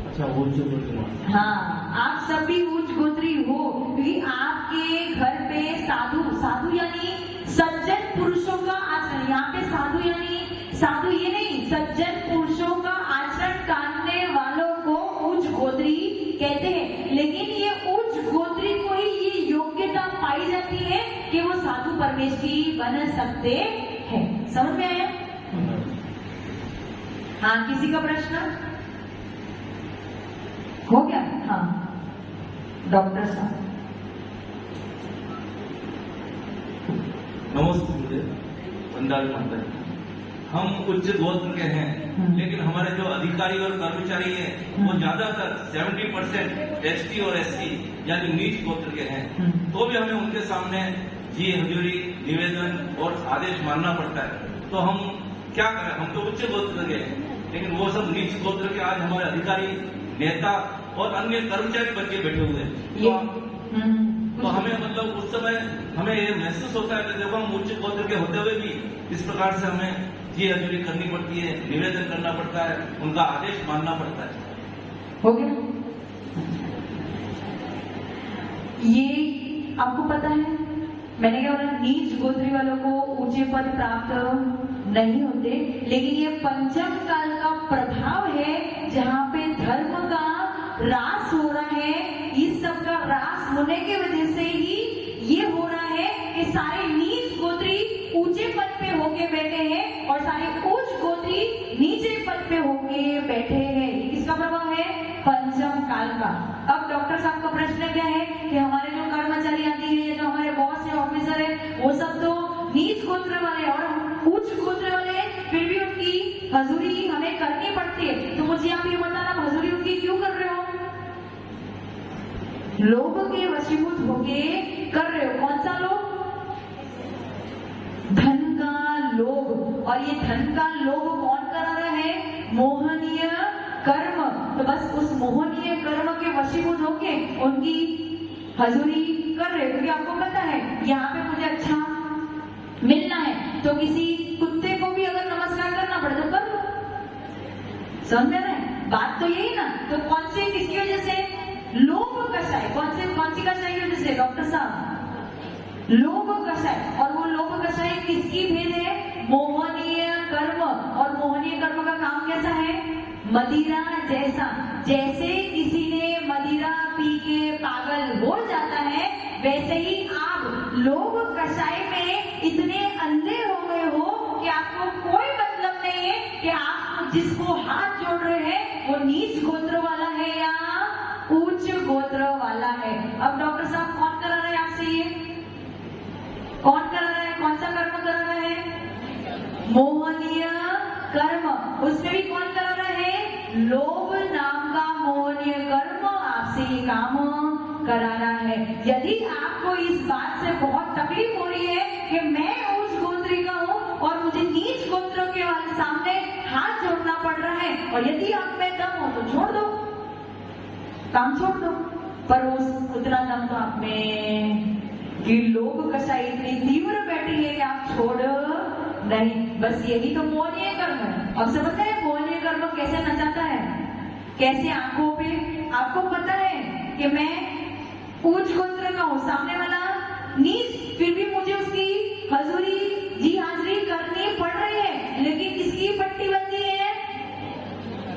अच्छा, उच्च गोत्री। हाँ, आप सब भी उच्च गोत्री हो, क्योंकि आपके घर पे साधु यानी सज्जन पुरुषों का आचरण। यहाँ पे साधु ये नहीं, सज्जन पुरुषों का आचरण करने वालों को उच्च गोत्री कहते हैं। लेकिन ये उच्च गोत्री को ही ये योग्यता पाई जाती है कि वो साधु परमेश्वरी बन सकते हैं। समझ में आया? हाँ, किसी का प्रश्न हो गया? हाँ, डॉक्टर साहब। नमस्ते गुरुदेव, वंदना माता जी। हम उच्च गोत्र के हैं, लेकिन हमारे जो अधिकारी और कर्मचारी हैं वो ज्यादातर 70% ST और SC यानी नीच गोत्र के हैं। तो भी हमें उनके सामने जी हजूरी, निवेदन और आदेश मानना पड़ता है। तो हम क्या करें? हम तो उच्च गोत्र के हैं, लेकिन वो सब नीच गोत्र के आज हमारे अधिकारी, नेता और अन्य कर्मचारी बन के बैठे हुए हैं। तो हमें मतलब उस समय हमें ये महसूस होता है कि देखो हम उच्च गोत्र के होते हुए भी इस प्रकार से हमें जी हजूरी करनी पड़ती है, निवेदन करना पड़ता है, उनका आदेश मानना पड़ता है। हो गया? ये आपको पता है, मैंने क्या बोला, नीच गोत्री वालों को ऊंचे पद प्राप्त नहीं होते, लेकिन ये पंचम काल का प्रभाव है जहाँ पे धर्म का रास हो रहा है। इस सब का रास होने की वजह से ही ये हो रहा है कि सारे नीच गोत्री ऊंचे पद पे होके बैठे हैं और सारे उच्च गोत्री नीचे पद पे होके बैठे हैं। इसका प्रभाव है पंचम काल का। अब डॉक्टर साहब का प्रश्न क्या है कि हमारे जो कर्मचारी आती है, जो हमारे बॉस है, ऑफिसर है, वो सब तो नीच गोत्र वाले और हम उच्च गोत्र वाले हैं, फिर भी उनकी हजूरी हमें करनी पड़ती है। तो मुझे आप ये बताना, हजूरी उनकी क्यों कर रहे हो? लोभ के वशीभूत होके कर रहे हो। कौन सा लोभ? धन का लोभ। और ये धन का लोभ कौन करा रहा है? मोहनीय कर्म। तो बस उस मोहनीय कर्म के वशीभूत होके उनकी हजूरी कर रहे हो, क्योंकि आपको पता है यहाँ पे मुझे अच्छा मिलना है, तो किसी कुत्ते को भी अगर नमस्कार करना पड़े तो कर लो। समझ में रहे? बात तो यही ना। तो कौन से, किसकी वजह से? लोभ कषाय। कौन सी कषाय की वजह से डॉक्टर साहब? लोभ कषाय। और वो लोभ कषाय किसकी भेद है? मोहनीय कर्म। और मोहनीय कर्म का काम कैसा है? मदिरा जैसा। जैसे किसी ने मदिरा पी के पागल हो जाता है, वैसे ही आप लोभ कषाय में इतने अंधे हो गए हो कि आपको कोई मतलब नहीं है कि आप जिसको हाथ जोड़ रहे हैं वो नीच गोत्र वाला है या उच्च गोत्र वाला है। अब डॉक्टर साहब कौन करा रहा है आपसे? ये कौन करा रहा है? कौन सा कर्म करा रहा है? मोहनीय कर्म। उसमें भी कौन करा रहा है? लोभ नाम का मोहनीय कर्म आपसे ये काम करा रहा है। यदि आपको इस बात से बहुत तकलीफ हो रही है कि मैं उच्च गोत्री का हूँ और मुझे नीच गोत्र के वाले सामने हाथ जोड़ना पड़ रहा है, और यदि आप में दम हो तो छोड़ दो, काम छोड़ दो। पर उतना दम तो आप में कि लोभ कषाय इतनी तीव्र बैठी है कि आप छोड़ नहीं। बस यही तो मोहनीय कर्म है। अब समझते हैं मोहनीय कर्म कैसे नचाता है, कैसे आंखों पे। आपको पता है कि मैं उच्च गोत्र का हूँ, सामने वाला नीच, फिर भी मुझे उसकी हजूरी, जी हाजिरी करनी पड़ रही है, लेकिन किसकी पट्टी बंदी है?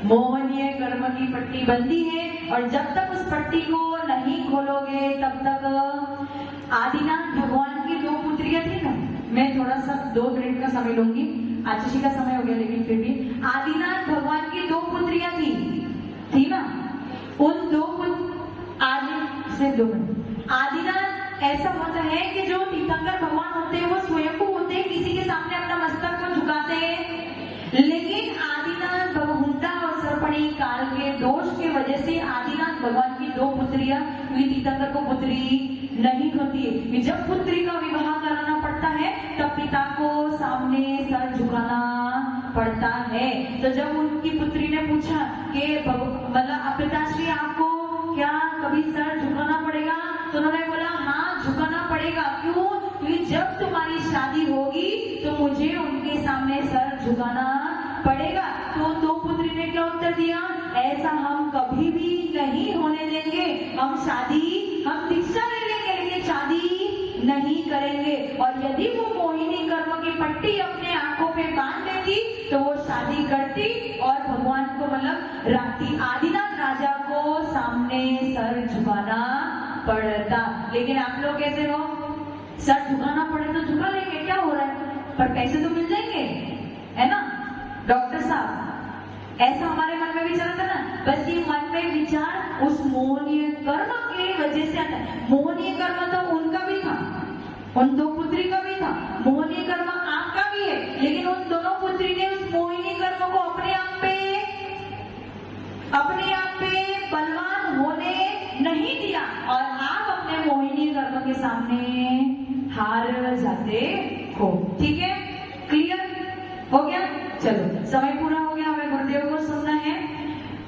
मोहनीय कर्म की पट्टी बंदी है। और जब तक उस पट्टी को नहीं खोलोगे तब तक आदिनाथ भगवान की 2 पुत्रियां थी ना, मैं थोड़ा सा 2 मिनट का समय लूंगी, आशीषी का समय हो गया, लेकिन फिर भी आदिनाथ भगवान की 2 पुत्रियां थी ना। उन 2 आदिनाथ ऐसा होता है कि जो तीर्थंकर भगवान होते हैं वो स्वयंभू होते हैं, किसी के सामने अपना मस्तक को झुकाते हैं। लेकिन आदिनाथ हुंडा और सरपणी काल के दोष के वजह से आदिनाथ भगवान की 2 पुत्रियां, क्योंकि तीर्थंकर को पुत्री नहीं होती है, जब पुत्री का विवाह कराना पड़ता है तब पिता को सामने सर झुकाना पड़ता है। तो जब उनकी पुत्री ने पूछा कि मतलब पिताश्री आपको क्या कभी सर झुकाना पड़ेगा, तो उन्होंने बोला हाँ झुकाना पड़ेगा। क्यों? क्योंकि जब तुम्हारी शादी होगी तो मुझे उनके सामने सर झुकाना पड़ेगा। तो 2 पुत्री ने क्या उत्तर दिया? ऐसा हम कभी भी नहीं होने देंगे, हम दीक्षा ले लेंगे लेकिन शादी नहीं करेंगे। और यदि वो मोहिनी कर्म की पट्टी अपने आंखों पे बांध लेती तो वो शादी करती और भगवान को मतलब राखती। आदिनाथ राजा को सामने सर झुकाना पड़ता। लेकिन आप लोग कैसे हो? सर झुकाना पड़े तो झुका लेंगे, क्या हो रहा है, पर पैसे तो मिल जाएंगे। साहब, ऐसा हमारे मन में विचार था ना, बस ये मन में विचार उस मोहनीय कर्म के वजह से आता है। मोहनीय कर्म तो उनका भी था, उन दो पुत्री का भी था, मोहनीय कर्म आपका भी है, लेकिन उन दोनों पुत्री ने उस मोहिनी कर्म को अपने आप पे बलवान होने नहीं दिया, और आप अपने मोहिनी कर्म के सामने हार जाते हो। ठीक है, क्लियर हो गया? चलो, समय पूरा हो गया, हमें गुरुदेव को सुनना है।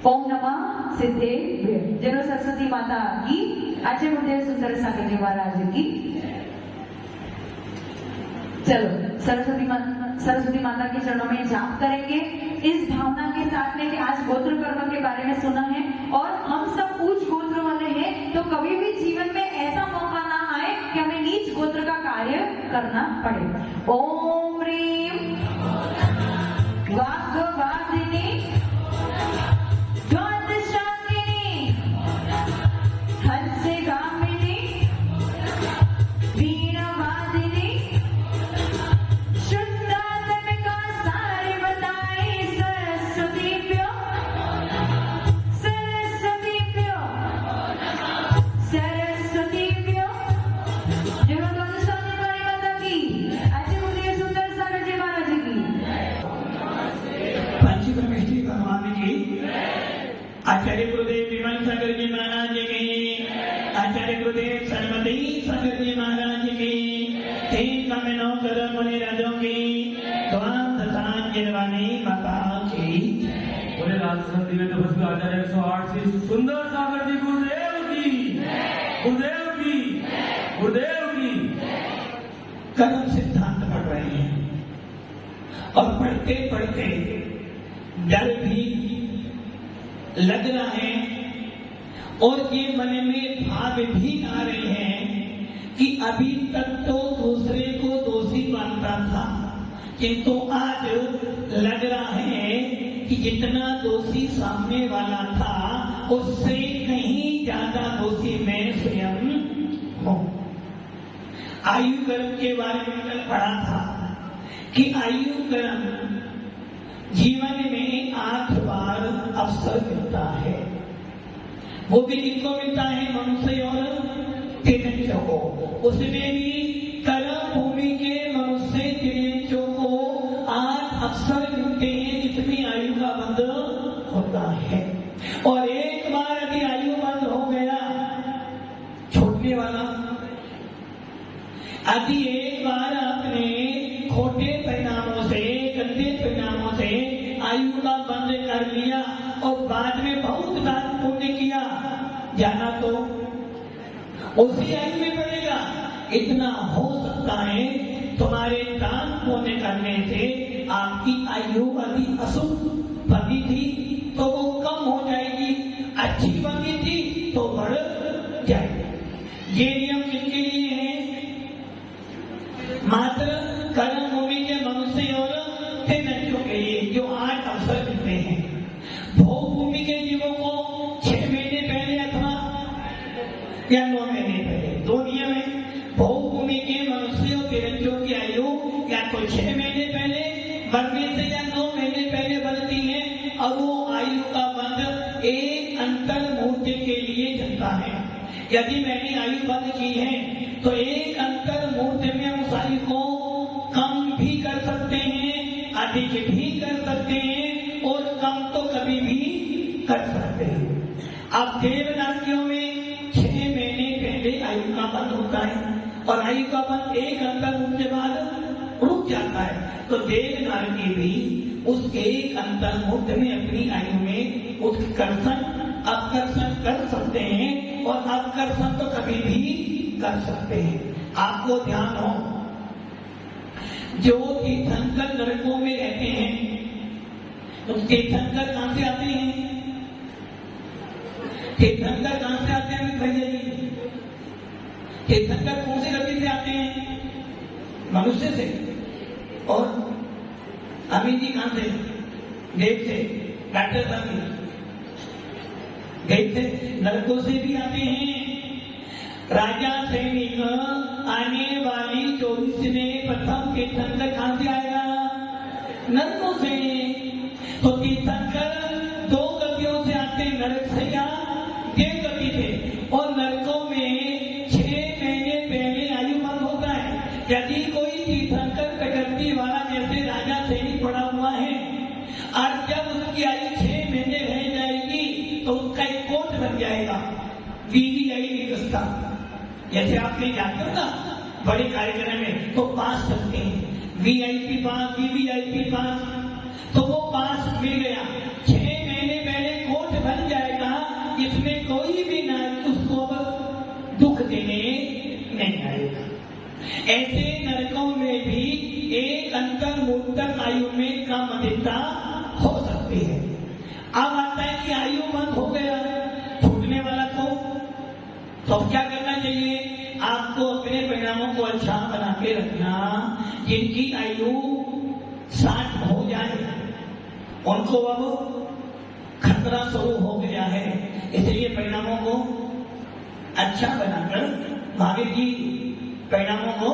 ओम नमः सिद्धेभ्य। जय सरस्वती माता की, आचार्य गुरुदेव सुंदर सागर जी महाराज की। चलो, सरस्वती माता के चरणों में जाप करेंगे इस भावना के साथ में कि आज गोत्र कर्म के बारे में सुना है और हम सब उच्च गोत्र वाले हैं, तो कभी भी जीवन में ऐसा मौका ना आए कि हमें नीच गोत्र का कार्य करना पड़े। ओम ह्रीम वाग्वादिनी द्वादशांगिनी हंसगामिनी वीणवादिनी शुद्धात्मिका सारे बताए सरस्वतीभ्यो सरस्वतीभ्यो सरस्वतीभ्यो। जय द्वादशांगिनी वाली माता की, आचार्य गुरुदेव सुंदर सागर जी महाराज की, पंचब्रह्मेष्ठी भगवान की, आचार्य गुरुदेव विमल सागर जी महाराज की, आचार्य गुरुदेव सरस्वती सागर जी महाराज की, तीन कमेनों कर मुनि राजों की, वाली माता की। बोले राजस्थान दिव्य तपस्वी आचार्य 108 श्री सुंदर सागर जी गुरुदेव की, गुरुदेव की, गुरुदेव की। कर्म सिद्धांत पढ़ रहे हैं और पढ़ते पढ़ते डर भी लग रहा है और ये मन में भाव भी आ रहे हैं कि अभी तक तो दूसरे को दोषी मानता था, किंतु आज लग रहा है कि जितना दोषी सामने वाला था उससे कहीं ज्यादा दोषी मैं स्वयं हूं। आयु कर्म के बारे में कल पढ़ा था कि आयु कर्म जीवन में 8 बार अवसर मिलता है। वो भी किनको मिलता है? मनुष्य और तिर्यंचों को। उसमें भी कर्म भूमि के मनुष्य तिर्यंचों को 8 अवसर मिलते हैं जिसमें आयु का बंध होता है। और एक बार यदि आयु बंद हो गया छूटने वाला, यदि एक बार आपने खोटे परिणामों से, गंदे परिणामों से आयु का बंद कर लिया और बाद में बहुत दान पुण्य किया, जाना तो उसी आयु में पड़ेगा। इतना हो सकता है तुम्हारे दान पुण्य करने से आपकी आयु यदि अशुभ बनी थी तो वो कम हो जाएगी, अच्छी बनी थी तो बढ़ जाएगी। ये नियम किसके लिए है? मात्र कर्म भूमि के मनुष्य और तिर्यंचों के लिए, जो 8 अवसर मिलते हैं। भोग भूमि के जीवों को 6 महीने पहले अथवा या 9 महीने पहले, 2 नियम है। भोग भूमि के मनुष्य और तिर्यंचों की आयु या तो 6 महीने पहले बढ़ने से या 9 महीने पहले बढ़ती है, और वो आयु का बंध एक अंतर मुहूर्त के लिए चलता है। यदि मैंने आयु बंद की है तो एक अंतर मुहूर्त में उस आयु को कम भी कर सकते हैं, अधिक भी कर सकते हैं, और कम तो कभी भी कर सकते हैं। अब देवदासियों में 6 महीने पहले आयु का बंद होता है और आयु का बंद एक अंतर मुहूर्त के बाद रुक जाता है। तो देवदासी भी उस एक अंतर मुहूर्त में अपनी आयु में उत्कर्षण अपकर्षण कर सकते हैं, और अपकर्षण तो कभी भी कर सकते हैं। आपको ध्यान हो, जो तीर्थंकर नरकों में रहते हैं, तो तीर्थंकर कहां से आते हैं? तीर्थंकर कहां से आते हैं भैया जी? तीर्थंकर कौन सी गति से आते हैं? मनुष्य से। और अमीर जी कहां से? देव से। डॉक्टर साहब देव से। नरकों से भी आते हैं। राजा सैनिक आने वाली 24 में प्रथम तीर्थंकर कहां से आएगा? नरकों से। तो तीर्थंकर 2 गतियों से आते, नरक से या देव गति से, और नरकों में 6 महीने पहले आयु बंद होता है। यदि कोई तीर्थंकर प्रकृति वाला जैसे राजा सैनिक पड़ा हुआ है और जब उसकी आयु 6 महीने रह जाएगी तो उसका एक कोट बन जाएगा, VVI व्यवस्था। जैसे आप कहीं जाते हो ना बड़े कार्यक्रम में तो पास सकते हैं, VIP पास, VVIP पास, तो वो पास मिल गया। 6 महीने पहले कोट बन जाएगा, इसमें कोई भी नागरिक उसको अब दुख देने नहीं आएगा। ऐसे नरकों में भी एक अंतर मूर्तक आयु में कम अधिकता हो सकती है। अब आता है कि आयु बंद हो गया, छूटने वाला तो क्या करना चाहिए? आपको अपने परिणामों को अच्छा बना के रखना। जिनकी आयु 60 हो जाए उनको अब खतरा शुरू हो गया है, इसलिए परिणामों को अच्छा बनाकर, महावीर जी परिणामों को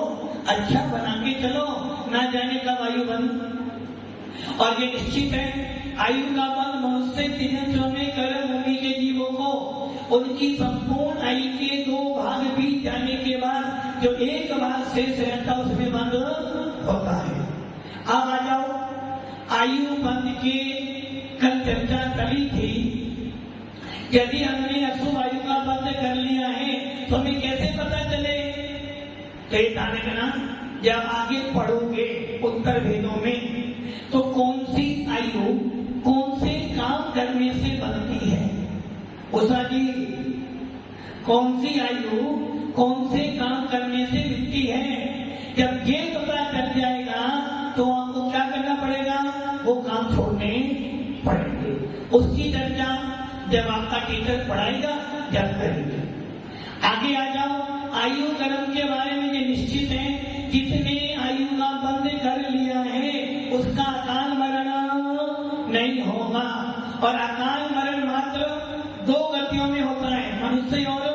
अच्छा बना के चलो, ना जाने कब आयु बंद। और ये निश्चित है आयु का बंद मनुष्य 3 में कर्म भूमि के जीवों को उनकी संपूर्ण आयु के 2 भाग बीत जाने के बाद जो एक भाग शेष रहता उसमें बंद होता है। अब आ जाओ, आयु बंद के कल चर्चा चली थी। यदि हमने अशुभ आयु का बंद कर लिया है तो हमें कैसे पता चले? तो ये ध्यान रखना, जब आगे पढ़ोगे उत्तर भेदों में तो कौन सी आयु कौन से काम करने से बनती है। उषा जी, कौन सी आयु कौन से काम करने से मिलती है? जब ये पता चल जाएगा तो आपको क्या करना पड़ेगा? वो काम छोड़ने पड़ेंगे। उसकी चर्चा जब आपका टीचर पढ़ाएगा जब करेंगे। आगे आ जाओ, आयु कर्म के बारे में ये निश्चित है, जिसने आयु का बंद कर लिया है उसका अकाल मरण नहीं होगा। और अकाल मरण मात्र 2 गतियों में होता है, मनुष्य और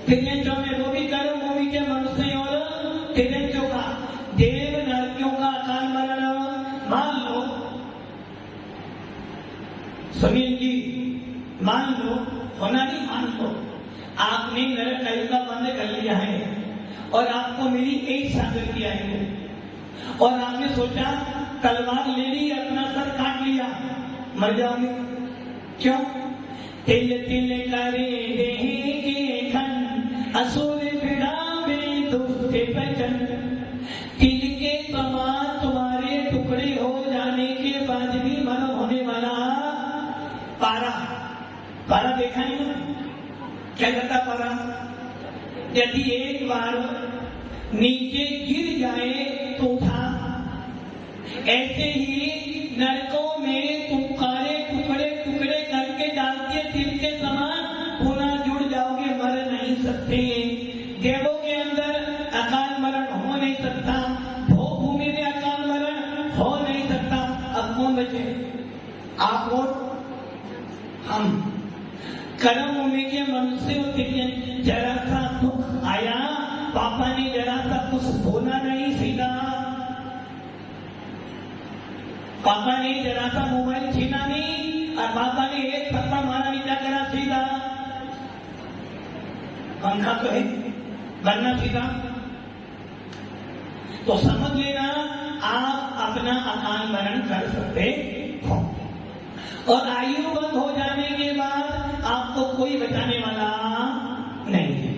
तिर्यंचों में। वो भी कर्म भूमि के मनुष्य और तिर्यंचों का। देव नरकियों का अकाल मरण मान लो, सुनील जी मान लो, होना नहीं मान लो, आपने नरक आयु का बंद कर लिया है और आपको मिली 1 सागर की आयु और आपने सोचा तलवार ले ली, अपना सर काट लिया, मर जाओगे। क्यों? तिल तिल करे देहे खन असुर बिड़ावे दुष्ट बचन। तिल के समान तुम्हारे टुकड़े हो जाने के बाद भी मरण होने वाला पारा। पारा देखा नहीं ना क्या करता पारा? यदि एक बार नीचे गिर जाए तो उठा। ऐसे ही नरकों में तुम्हारे टुकड़े टुकड़े करके डालते तिल के समान पुनः जुड़ जाओगे, मर नहीं सकते। देवों के अंदर अकाल मरण हो नहीं सकता, भूमि में अकाल मरण हो नहीं सकता। अब कौन बचे? आप और हम। कर्म भूमि के मनुष्य जरा सा दुख आया, पापा ने जरा सा कुछ बोला नहीं सीधा, पापा ने जरा सा मोबाइल छीना नहीं और पापा ने एक थप्पड़ मारा नहीं, क्या करा सीधा? पंखा तो है बनना सीधा। तो समझ लेना आप अपना अकाल मरण कर सकते हो। और आयु बंद हो जाने के बाद आपको कोई बचाने वाला नहीं है।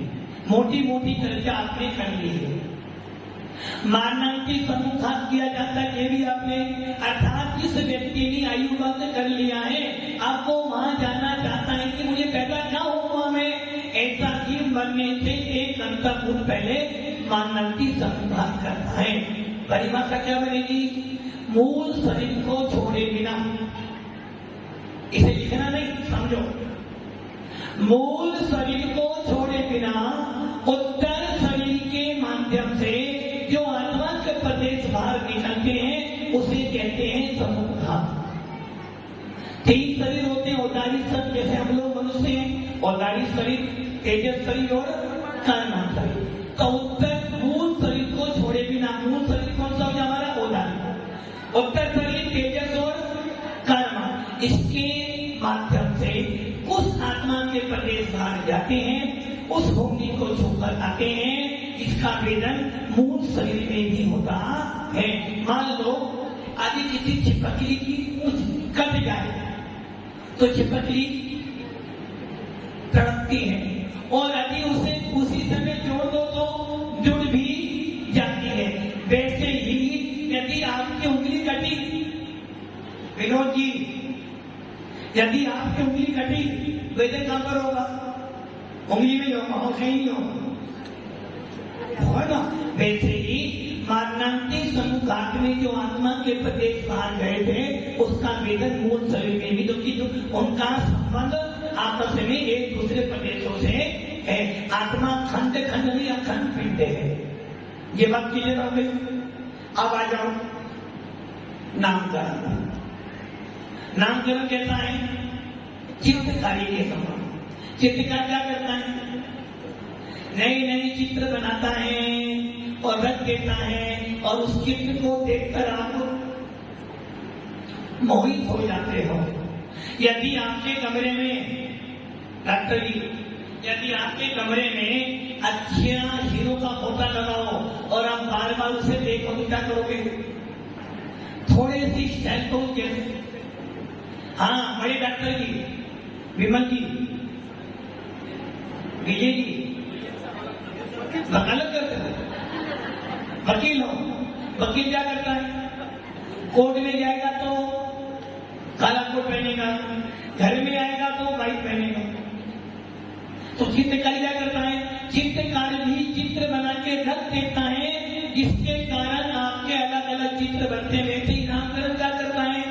मोटी मोटी चर्चा आपने कर ली है। मारणांतिक समूहघात किया जाता है, ये भी आपने, अर्थात जिस व्यक्ति ने आयु बंद कर लिया है आपको वहां जाना चाहता है कि मुझे पैदा क्या हुआ, मैं ऐसा जीव बनने से 1 घंटा पूर्व पहले मारणांतिक समूहघात करता है। परिभाषा क्या बनेगी? मूल शरीर को छोड़े बिना। इसे लिखना नहीं, समझो। मूल शरीर को छोड़े बिना उत्तर शरीर के माध्यम से जो आत्मा के प्रदेश बाहर निकलते हैं उसे कहते हैं समूहघात। 3 शरीर होते हैं, औदारी शरीर, जैसे हम लोग मनुष्य हैं, औदारी शरीर, तेजस शरीर और कर्म शरीर। तो उत्तर मूल शरीर को छोड़े बिना, मूल शरीर कौन सा हो हमारा? औदारी। उत्तर शरीर तेजस और कर्म इसके माध्यम से उस आत्मा के प्रदेश बाहर जाते हैं, उस भूमि को छूकर आते हैं, इसका वेदन मूल शरीर में भी होता है। मान लो आदि किसी छिपकली की पूंछ कट जाए तो छिपकली तड़पती है, और यदि उसे उसी समय जोड़ दो तो जुड़ भी जाती है। वैसे ही यदि आपकी उंगली कटी, विनोद जी, यदि आपकी उंगली कटी वेदन कहां पर होगा? उंगली में होगा, और कहीं नहीं होगा। वैसे ही मारणांतिक समुद्घाट में जो आत्मा के प्रदेश बाहर गए थे उसका वेदन मूल शरीर में भी, तो उनका संबंध आपस में एक दूसरे प्रदेशों से है। आत्मा खंड खंड नहीं, अखंड पिंड है। ये बात क्लियर हो गई। अब आ जाओ नामकरण। नामकरण कैसा है? चित्रकारी के समान। चित्रकार क्या करता है? नए नए चित्र बनाता है और रख देता है, और उस चित्र को देखकर आप मोहित हो जाते हो। यदि आपके कमरे में डॉक्टर जी, यदि आपके कमरे में अच्छा हीरो का फोटो लगाओ और आप बार बार उसे देखो तो क्या करोगे? थोड़े सी स्टाइल को कैसे? हाँ, बड़े डॉक्टर जी, विमल जी, विजय जी, वकालत करते हो, वकील हो। वकील क्या करता है? कोर्ट में जाएगा तो काला कोट पहनेगा, घर में आएगा तो व्हाइट पहनेगा। तो चित्रकारी क्या करता है? चित्रकार भी चित्र बना के रख देता है, जिसके कारण आपके अलग अलग चित्र बनते हैं। वैसे ही नामकरण क्या करता है?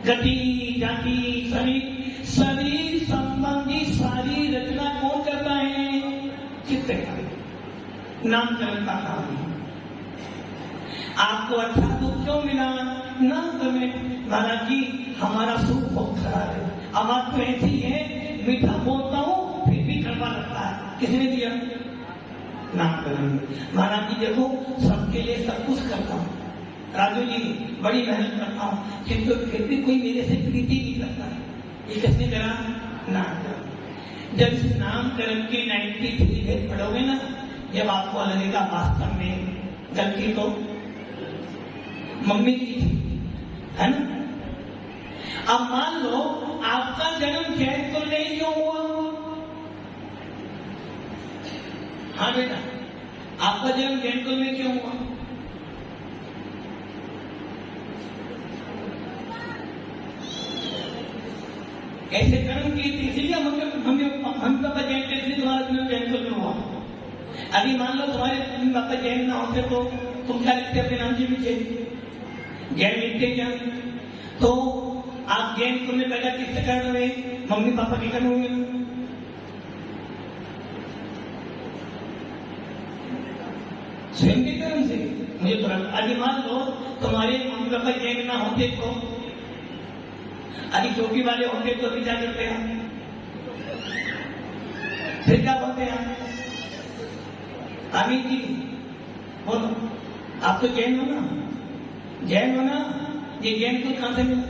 गति, जाति, शरीर संबंधी सारी रचना कौन करता है? चित्रकार। नामकरण का काम है। आपको अच्छा दुख क्यों मिला? नामकरण। महाराज जी, हमारा सुख बहुत खराब है, आवाज तो ऐसी है, मीठा बोलता हूँ फिर भी कड़वा लगता है। किसने दिया? नामकरण। महाराज जी देखो, सबके लिए सब कुछ करता हूँ, राजू जी बड़ी मेहनत करता हूँ, किंतु फिर भी कोई मेरे से प्रीति नहीं करता। ये किसने करा? नामकरण। जब इस नामकरण के 93 भेद पढ़ोगे ना, जब आपको लगेगा वास्तव में गलती तो मम्मी की थी, है ना? अब मान लो आपका जन्म जैनकुल में क्यों हुआ? हाँ बेटा, आपका जन्म जैनकुल में क्यों हुआ? ऐसे कर्म किए थे, इसलिए हम पापा जैन थे, इसलिए तुम्हारा जन्म जैनकुल में हुआ। अभी मान लो तुम्हारे मम्मी पापा जैन ना होते तो तुम क्या लिखते अपने नाम के पीछे? जैन लिखते क्या? तो आप जैन कुल में पैदा किससे कर्म हुए? मम्मी पापा के कर्म हुए। स्वयं के कर्म से। मुझे तो अभी मान लो तुम्हारे मम्मी पापा जैन ना होते तो, अभी चौकी वाले होते तो अभी क्या करते हैं? फिर क्या बोलते हैं? अमित जी बोलो, आप तो जैन हो ना? जैन हो ना? ये जैन कुल कहां से मिला?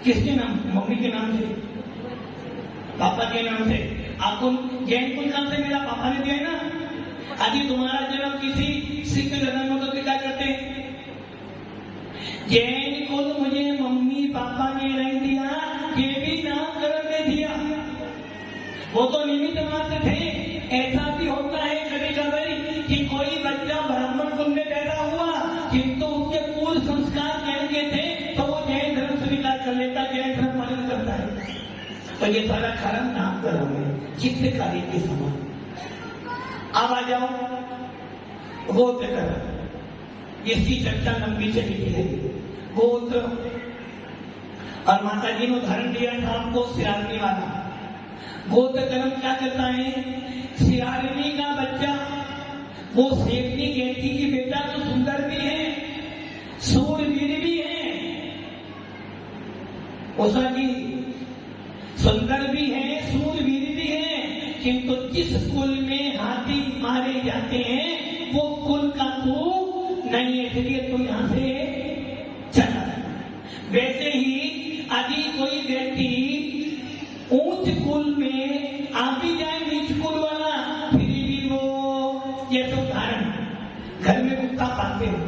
किसके नाम? मम्मी के नाम से, पापा के नाम से। आपको जैन कुल कहां से मिला? पापा ने दिया ना। यदि तुम्हारा जन्म किसी सिख धर्म में तो क्या करते हैं? जैन कुल मुझे मम्मी पापा ने नहीं दिया, ये भी नामकरण ने दिया। वो तो निमित्त मात्र थे। ऐसा भी होता है कभी कभी कि कोई बच्चा ब्राह्मण कुल में पैदा हुआ, किंतु उसके पूर्व संस्कार जैन के थे, तो वो जैन धर्म स्वीकार कर लेता, जैन धर्म पालन करता है। तो ये सारा कारण नामकरण है, चित्रकारी के समान। अब आ जाओ गोत्रकरण, इसकी चर्चा लंबी चली है। गोत्र, और माता जी ने उदाहरण दिया था आपको सिरारनी वाला। गोत्रकरण क्या करता है? सिरारनी का बच्चा, वो सेठनी कहती कि बेटा तो सुंदर भी है, सूरवीर भी है, उषा जी सुंदर भी है, सूरवीर भी है, किंतु जिस कुल में हाथी मारे जाते हैं वो कुल का तू नहीं है, इसलिए तू यहां से चला। वैसे ही यदि कोई व्यक्ति ऊंच कुल में आप भी जाए नीच कुल वाला, फिर भी वो जैसे उदाहरण घर में कुत्ता पालते हो,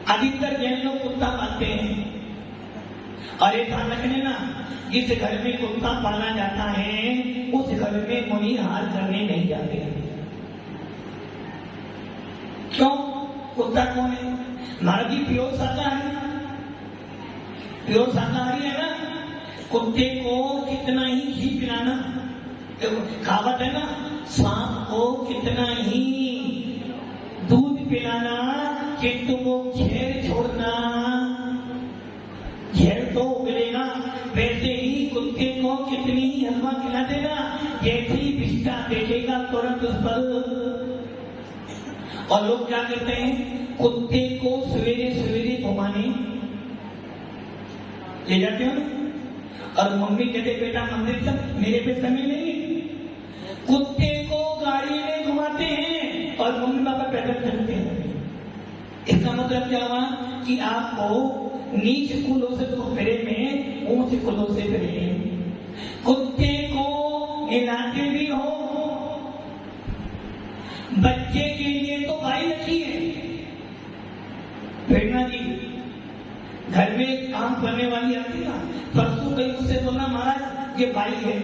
अधिकतर जैन लोग कुत्ता पालते हैं। और एक ध्यान रखने ना, जिस घर में कुत्ता पाला जाता है उस घर में मुनि हार करने नहीं जाते हैं। क्यों? कुत्ता कौन है? महाराज जी प्योर शाकाहारी, प्योर शाकाहारी है ना। कुत्ते को कितना ही घी पिलाना, कहावत है ना, सांप को कितना ही दूध पिलाना किंतु वो झेर छोड़ना, झेर तो उगलेगा। वैसे ही कुत्ते को कितनी ही हलवा खिला देना, जैसी विष्ठा देखेगा तुरंत उस पर। और लोग क्या करते हैं, कुत्ते को सवेरे सवेरे घुमाने ले जाते हो ना, और मम्मी कहते बेटा मंदिर तक, मेरे पे समय नहीं। कुत्ते को गाड़ी में घुमाते हैं और मम्मी पापा पैदल चलते हैं। इसका मतलब क्या हुआ कि आपको नीच कुलों से तो फिरे में, ऊंच कुलों से फिरे। कुत्ते को हिलाते भी हो, बच्चे के लिए तो बाई रखी है। प्रेरणा जी घर में काम करने वाली आती ना, परसों कहीं उससे बोला महाराज ये बाई है,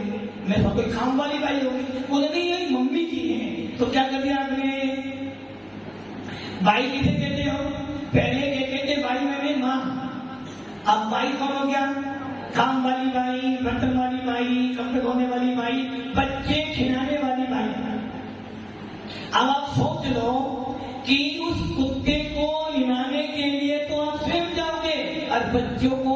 मैं सब कोई काम वाली बाई होगी, बोले नहीं ये मम्मी की है। तो क्या कर दिया आपने? बाई किसे कहते हो? पहले कहते थे बाई मैंने माँ, अब बाई कौन हो गया? काम वाली बाई, बर्तन वाली बाई, कपड़े धोने वाली बाई, बच्चे खिलाने वाली बाई। अब आप सोच लो कि उस कुत्ते को हिलाने के लिए तो आप स्वयं जाओगे और बच्चों को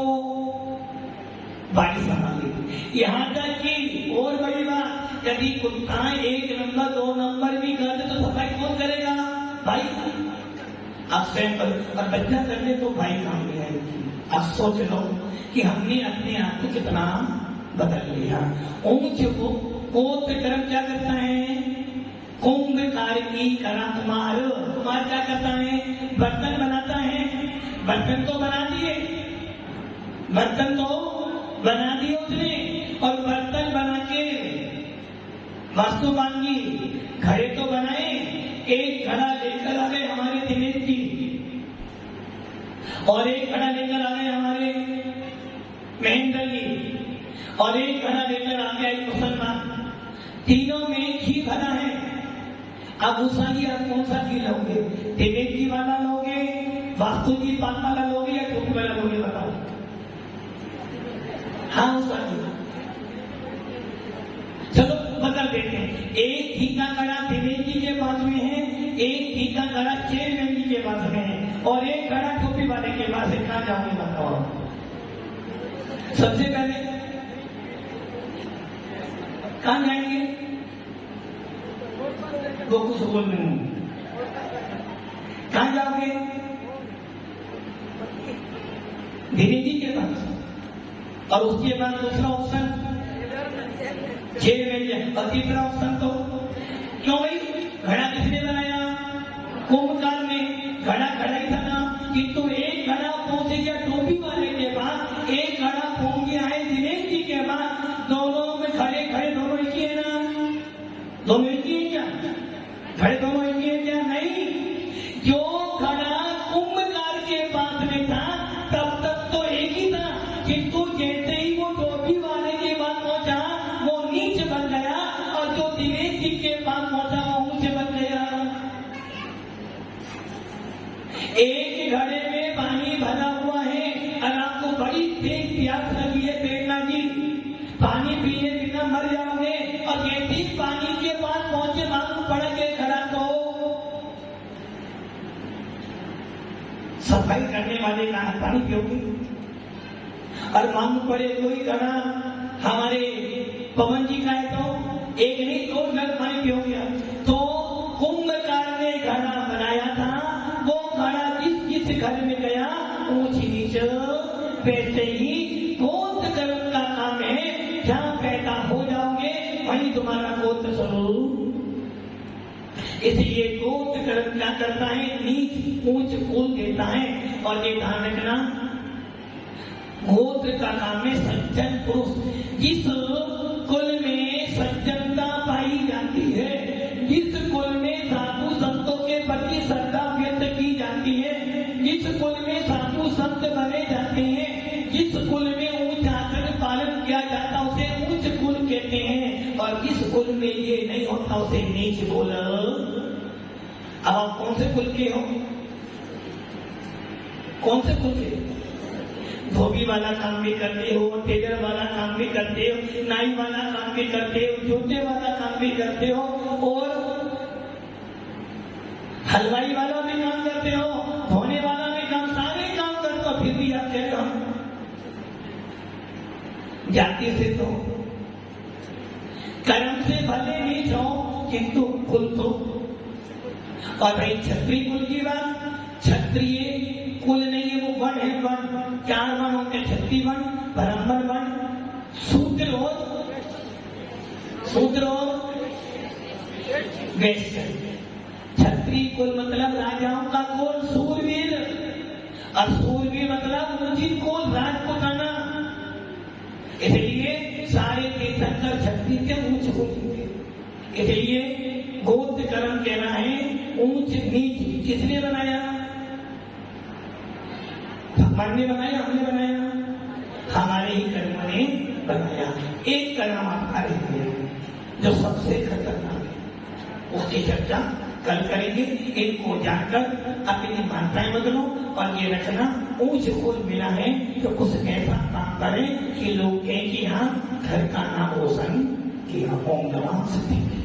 बाई संभालेगी। यहाँ तक कि और बड़ी बात, यदि कुत्ता 1 नंबर 2 नंबर भी कर दे तो सफाई कौन करेगा? भाई आप स्वयं कर, और बच्चा कर दे तो भाई काम में आएगी। आप सोच लो कि हमने अपने आप को कितना बदल लिया। ऊंच गोत्र कर्म क्या करता है? कुंभकार की करा कुमार, कुमार क्या करता है? बर्तन बनाता है। बर्तन तो बना दिए, बर्तन तो बना दिए उसने, और बर्तन बना के वास्तु मांगी, घड़े तो बनाए। एक घड़ा लेकर आ गए हमारे दिनेश जी, और एक घड़ा लेकर आ गए हमारे महेंद्र जी, और एक घड़ा लेकर आ गया एक मुसलमान। तीनों में घी भरा है। अब उषा जी आप कौन सा घी लोगे? दिनेश जी वाला लोगे, वास्तु जी पान वाला लोगे, या टोपी वाला लोगे? बताओ। हाँ उषा जी, चलो बदल देते हैं। एक घी का कड़ा दिनेश जी के पास में है, एक घी का कड़ा चेयरमैन जी के पास में है, और एक कड़ा टोपी वाले के पास है। कहाँ जाओगे बताओ? सबसे पहले कहाँ जाएंगे? वो कुछ बोल रहे हूँ, कहाँ जाओगे? दिनेश जी के पास, और उसके बाद दूसरा ऑप्शन चेयरमैन, और तीसरा ऑप्शन तो क्यों भाई? घड़ा किसने बनाया? कुंभकाल में घड़ा खड़ा ही था ना, किंतु एक घड़ा पहुंचे गया टोपी वाले के पास, एक घड़ा पहुंच गया है दिनेश जी के पास। दोनों में खड़े खड़े दोनों एक ही है ना? दोनों एक ही है क्या? खड़े दोनों एक ही है क्या? नहीं। जो घड़ा कुंभकाल के पास में था तब तक तो एक ही था, किंतु जैसे ही वो टोपी वाले के पास पहुंचा वो नीच बन गया, और जो दिनेश जी के पास पहुंचा वो ऊंच बन गया। एक घड़े में पानी भरा हुआ है और आपको बड़ी तेज प्यास लगी है प्रेरणा जी, पानी पीने बिना मर जाओगे, और जैसे ही पानी के पास पहुंचे मालूम पड़ा के घड़ा तो सफाई करने वाले का पानी पियोगे, और मालूम पड़े कोई घड़ा हमारे पवन जी का है तो एक नहीं दो जग पानी पियोगे। तो कुंभकाल ने घड़ा बनाया था, वो घड़ा जिस जिस घर में गया ऊंच नीच वैसे ही गोत्र कर्म का काम है। जहां पैदा हो जाओगे वहीं तुम्हारा गोत्र स्वरूप। इसलिए गोत्र कर्म क्या करता है? नीच ऊंच कुल देता है। और ये ध्यान रखना, गोत्र का नाम है सज्जन पुरुष। जिस कुल में सज्जनता पाई जाती है, जिस कुल में साधु संतों के प्रति श्रद्धा व्यक्त की जाती है, जिस कुल में साधु संत बने जाते हैं, जिस कुल में उच्च आचरण पालन किया जाता उसे उच्च कुल कहते हैं, और जिस कुल में ये नहीं होता उसे नीच कुल। अब आप कौन से कुल के हो? कौन से कुल के? धोबी वाला काम भी करते हो, टेलर वाला काम भी करते हो, नाई वाला काम भी करते हो, जूते वाला काम भी करते हो, और हलवाई वाला भी काम करते हो, धोने वाला भी काम, सारे काम करते हो, फिर भी आप कहते हो जाति से तो कर्म से भले नहीं जाओ किंतु कुल तो। और भाई क्षत्रिय कुल की बात, क्षत्रिय कुल नहीं है, वो वन है, वन। 4 वन होते हैं, क्षत्रिय वन, ब्राह्मण वन, शूद्र और वैश्य। क्षत्रिय कुल मतलब राजाओं का कुल, सूरवीर, और सूरवीर मतलब उचित कुल, राजपुताना। इसलिए सारे तीर्थंकर क्षत्रिय के ऊंच कुल थे। इसलिए गोत्र कर्म कहना है ऊंच नीच। किसने बनाया? भगवान ने बनाया, हमने बनाया, हमारे ही कर्म ने बनाया। एक कर्म आपका रह गया जो सबसे खतरनाक है, उसकी चर्चा कल करेंगे। इनको जानकर अपनी मान्यताएं बदलो, और ये रचना ऊंच कुल मिला है तो कुछ ऐसा काम करें कि लोग कहें कि हाँ घर का नाम रोशन किया। ओम नमः शिवाय।